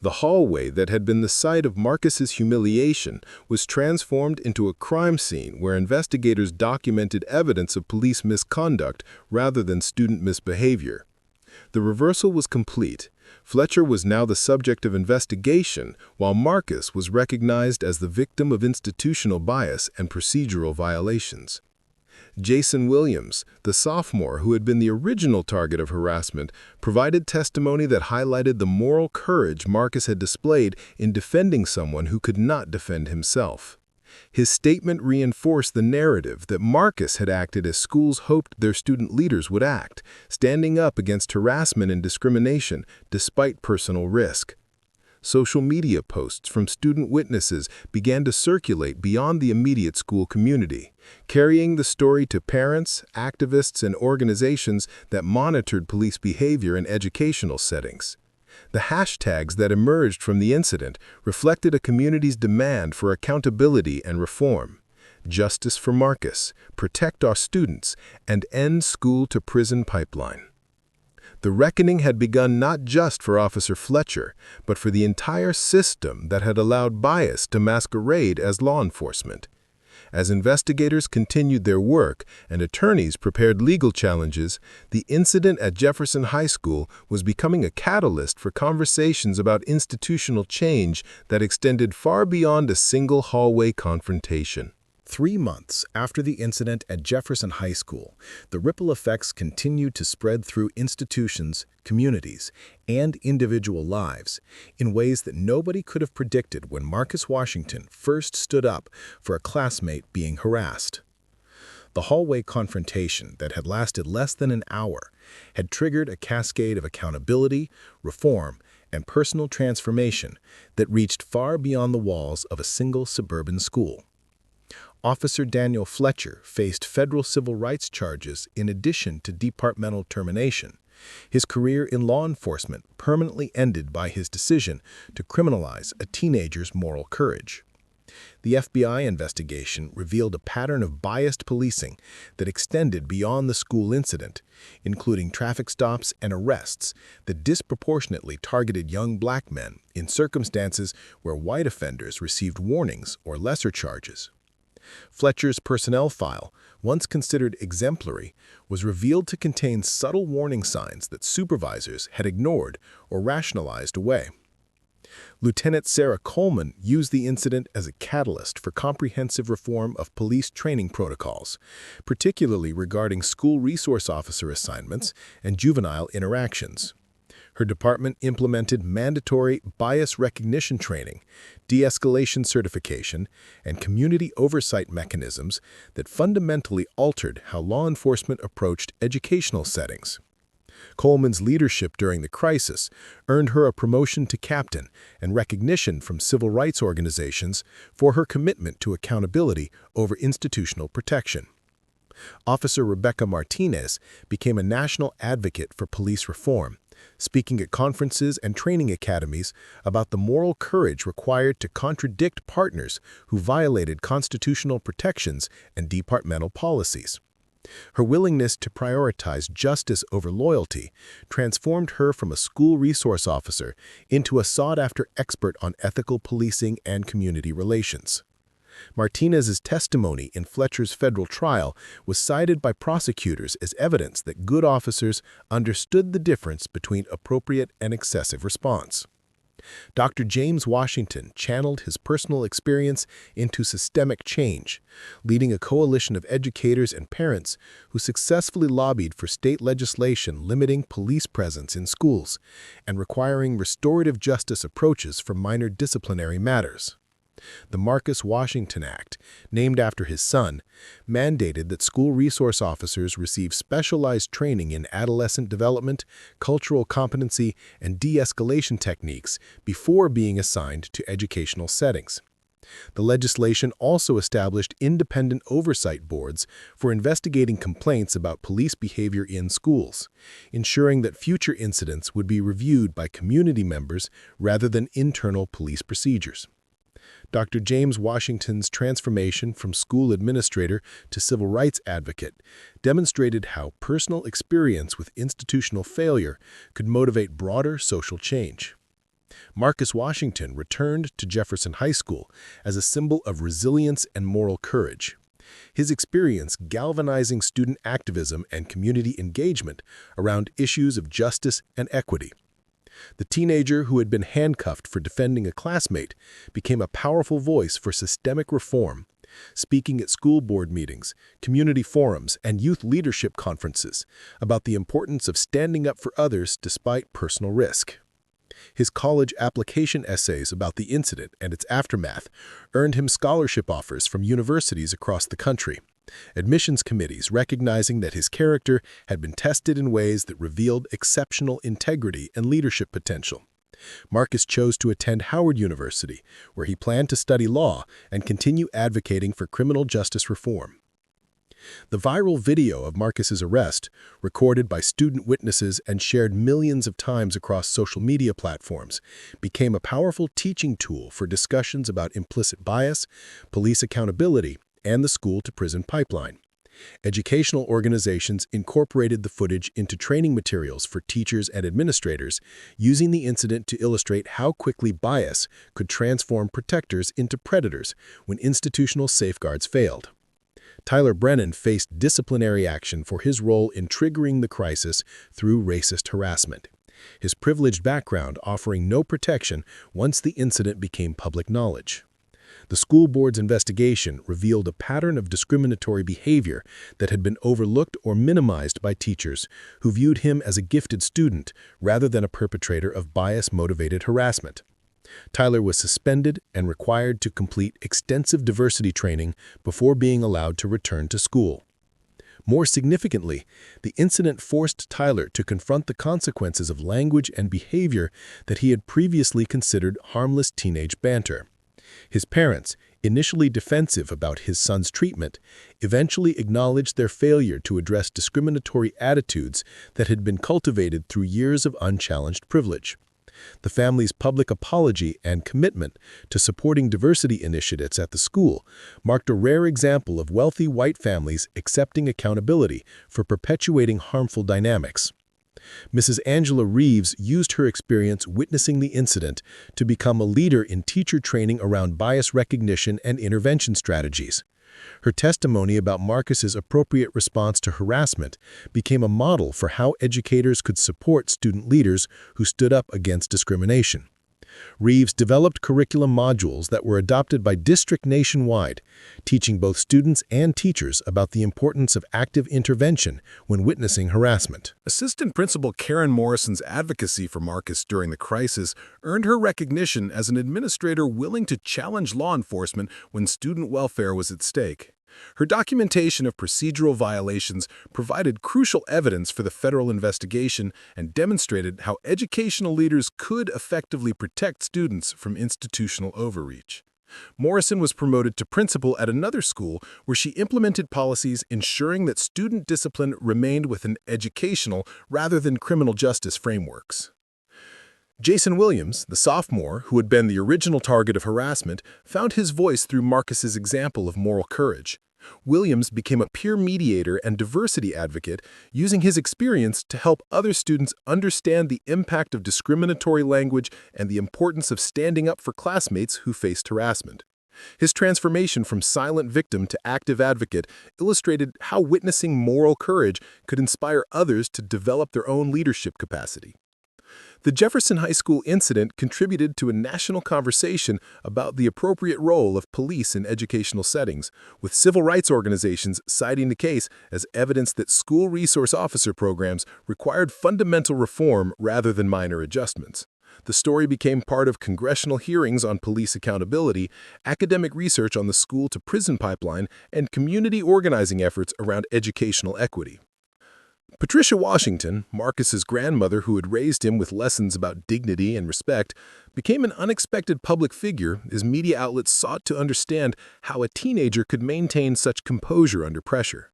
The hallway that had been the site of Marcus's humiliation was transformed into a crime scene where investigators documented evidence of police misconduct rather than student misbehavior. The reversal was complete. Fletcher was now the subject of investigation, while Marcus was recognized as the victim of institutional bias and procedural violations. Jason Williams, the sophomore who had been the original target of harassment, provided testimony that highlighted the moral courage Marcus had displayed in defending someone who could not defend himself. His statement reinforced the narrative that Marcus had acted as schools hoped their student leaders would act, standing up against harassment and discrimination despite personal risk. Social media posts from student witnesses began to circulate beyond the immediate school community, carrying the story to parents, activists, and organizations that monitored police behavior in educational settings. The hashtags that emerged from the incident reflected a community's demand for accountability and reform. Justice for Marcus, protect our students, and end school-to-prison pipeline. The reckoning had begun not just for Officer Fletcher, but for the entire system that had allowed bias to masquerade as law enforcement. As investigators continued their work and attorneys prepared legal challenges, the incident at Jefferson High School was becoming a catalyst for conversations about institutional change that extended far beyond a single hallway confrontation. 3 months after the incident at Jefferson High School, the ripple effects continued to spread through institutions, communities, and individual lives in ways that nobody could have predicted when Marcus Washington first stood up for a classmate being harassed. The hallway confrontation that had lasted less than an hour had triggered a cascade of accountability, reform, and personal transformation that reached far beyond the walls of a single suburban school. Officer Daniel Fletcher faced federal civil rights charges in addition to departmental termination. His career in law enforcement permanently ended by his decision to criminalize a teenager's moral courage. The FBI investigation revealed a pattern of biased policing that extended beyond the school incident, including traffic stops and arrests that disproportionately targeted young black men in circumstances where white offenders received warnings or lesser charges. Fletcher's personnel file, once considered exemplary, was revealed to contain subtle warning signs that supervisors had ignored or rationalized away. Lieutenant Sarah Coleman used the incident as a catalyst for comprehensive reform of police training protocols, particularly regarding school resource officer assignments and juvenile interactions. Her department implemented mandatory bias recognition training, de-escalation certification, and community oversight mechanisms that fundamentally altered how law enforcement approached educational settings. Coleman's leadership during the crisis earned her a promotion to captain and recognition from civil rights organizations for her commitment to accountability over institutional protection. Officer Rebecca Martinez became a national advocate for police reform, speaking at conferences and training academies about the moral courage required to contradict partners who violated constitutional protections and departmental policies. Her willingness to prioritize justice over loyalty transformed her from a school resource officer into a sought-after expert on ethical policing and community relations. Martinez's testimony in Fletcher's federal trial was cited by prosecutors as evidence that good officers understood the difference between appropriate and excessive response. Dr. James Washington channeled his personal experience into systemic change, leading a coalition of educators and parents who successfully lobbied for state legislation limiting police presence in schools and requiring restorative justice approaches for minor disciplinary matters. The Marcus Washington Act, named after his son, mandated that school resource officers receive specialized training in adolescent development, cultural competency, and de-escalation techniques before being assigned to educational settings. The legislation also established independent oversight boards for investigating complaints about police behavior in schools, ensuring that future incidents would be reviewed by community members rather than internal police procedures. Dr. James Washington's transformation from school administrator to civil rights advocate demonstrated how personal experience with institutional failure could motivate broader social change. Marcus Washington returned to Jefferson High School as a symbol of resilience and moral courage. His experience galvanizing student activism and community engagement around issues of justice and equity. The teenager who had been handcuffed for defending a classmate became a powerful voice for systemic reform, speaking at school board meetings, community forums, and youth leadership conferences about the importance of standing up for others despite personal risk. His college application essays about the incident and its aftermath earned him scholarship offers from universities across the country, admissions committees recognizing that his character had been tested in ways that revealed exceptional integrity and leadership potential. Marcus chose to attend Howard University, where he planned to study law and continue advocating for criminal justice reform. The viral video of Marcus's arrest, recorded by student witnesses and shared millions of times across social media platforms, became a powerful teaching tool for discussions about implicit bias, police accountability, and the school-to-prison pipeline. Educational organizations incorporated the footage into training materials for teachers and administrators, using the incident to illustrate how quickly bias could transform protectors into predators when institutional safeguards failed. Tyler Brennan faced disciplinary action for his role in triggering the crisis through racist harassment, his privileged background offering no protection once the incident became public knowledge. The school board's investigation revealed a pattern of discriminatory behavior that had been overlooked or minimized by teachers who viewed him as a gifted student rather than a perpetrator of bias-motivated harassment. Tyler was suspended and required to complete extensive diversity training before being allowed to return to school. More significantly, the incident forced Tyler to confront the consequences of language and behavior that he had previously considered harmless teenage banter. His parents, initially defensive about his son's treatment, eventually acknowledged their failure to address discriminatory attitudes that had been cultivated through years of unchallenged privilege. The family's public apology and commitment to supporting diversity initiatives at the school marked a rare example of wealthy white families accepting accountability for perpetuating harmful dynamics. Mrs. Angela Reeves used her experience witnessing the incident to become a leader in teacher training around bias recognition and intervention strategies. Her testimony about Marcus's appropriate response to harassment became a model for how educators could support student leaders who stood up against discrimination. Reeves developed curriculum modules that were adopted by districts nationwide, teaching both students and teachers about the importance of active intervention when witnessing harassment. Assistant Principal Karen Morrison's advocacy for Marcus during the crisis earned her recognition as an administrator willing to challenge law enforcement when student welfare was at stake. Her documentation of procedural violations provided crucial evidence for the federal investigation and demonstrated how educational leaders could effectively protect students from institutional overreach. Morrison was promoted to principal at another school where she implemented policies ensuring that student discipline remained within educational rather than criminal justice frameworks. Jason Williams, the sophomore who had been the original target of harassment, found his voice through Marcus's example of moral courage. Williams became a peer mediator and diversity advocate, using his experience to help other students understand the impact of discriminatory language and the importance of standing up for classmates who faced harassment. His transformation from silent victim to active advocate illustrated how witnessing moral courage could inspire others to develop their own leadership capacity. The Jefferson High School incident contributed to a national conversation about the appropriate role of police in educational settings, with civil rights organizations citing the case as evidence that school resource officer programs required fundamental reform rather than minor adjustments. The story became part of congressional hearings on police accountability, academic research on the school-to-prison pipeline, and community organizing efforts around educational equity. Patricia Washington, Marcus's grandmother who had raised him with lessons about dignity and respect, became an unexpected public figure as media outlets sought to understand how a teenager could maintain such composure under pressure.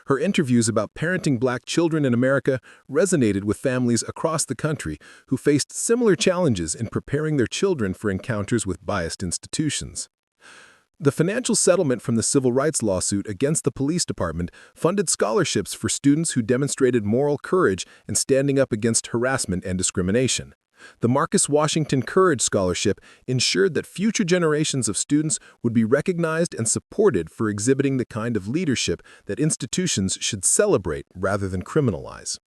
Her interviews about parenting black children in America resonated with families across the country who faced similar challenges in preparing their children for encounters with biased institutions. The financial settlement from the civil rights lawsuit against the police department funded scholarships for students who demonstrated moral courage in standing up against harassment and discrimination. The Marcus Washington Courage Scholarship ensured that future generations of students would be recognized and supported for exhibiting the kind of leadership that institutions should celebrate rather than criminalize.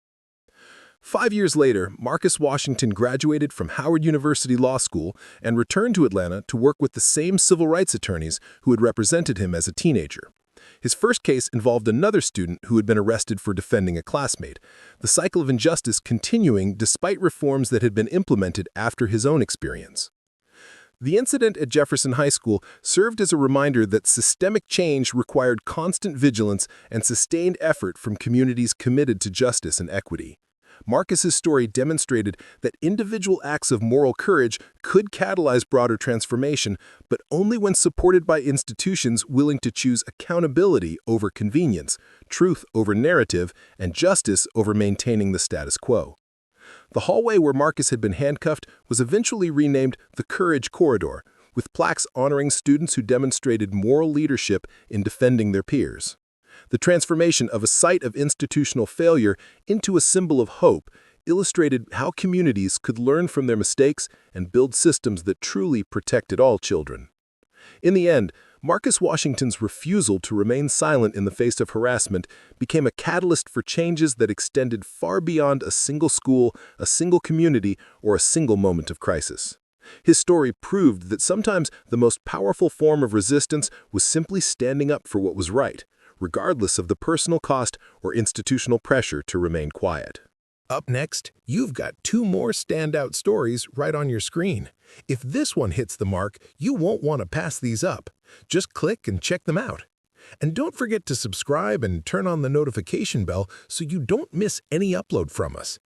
5 years later, Marcus Washington graduated from Howard University Law School and returned to Atlanta to work with the same civil rights attorneys who had represented him as a teenager. His first case involved another student who had been arrested for defending a classmate, the cycle of injustice continuing despite reforms that had been implemented after his own experience. The incident at Jefferson High School served as a reminder that systemic change required constant vigilance and sustained effort from communities committed to justice and equity. Marcus's story demonstrated that individual acts of moral courage could catalyze broader transformation, but only when supported by institutions willing to choose accountability over convenience, truth over narrative, and justice over maintaining the status quo. The hallway where Marcus had been handcuffed was eventually renamed the Courage Corridor, with plaques honoring students who demonstrated moral leadership in defending their peers. The transformation of a site of institutional failure into a symbol of hope illustrated how communities could learn from their mistakes and build systems that truly protected all children. In the end, Marcus Washington's refusal to remain silent in the face of harassment became a catalyst for changes that extended far beyond a single school, a single community, or a single moment of crisis. His story proved that sometimes the most powerful form of resistance was simply standing up for what was right, regardless of the personal cost or institutional pressure to remain quiet. Up next, you've got 2 more standout stories right on your screen. If this one hits the mark, you won't want to pass these up. Just click and check them out. And don't forget to subscribe and turn on the notification bell so you don't miss any upload from us.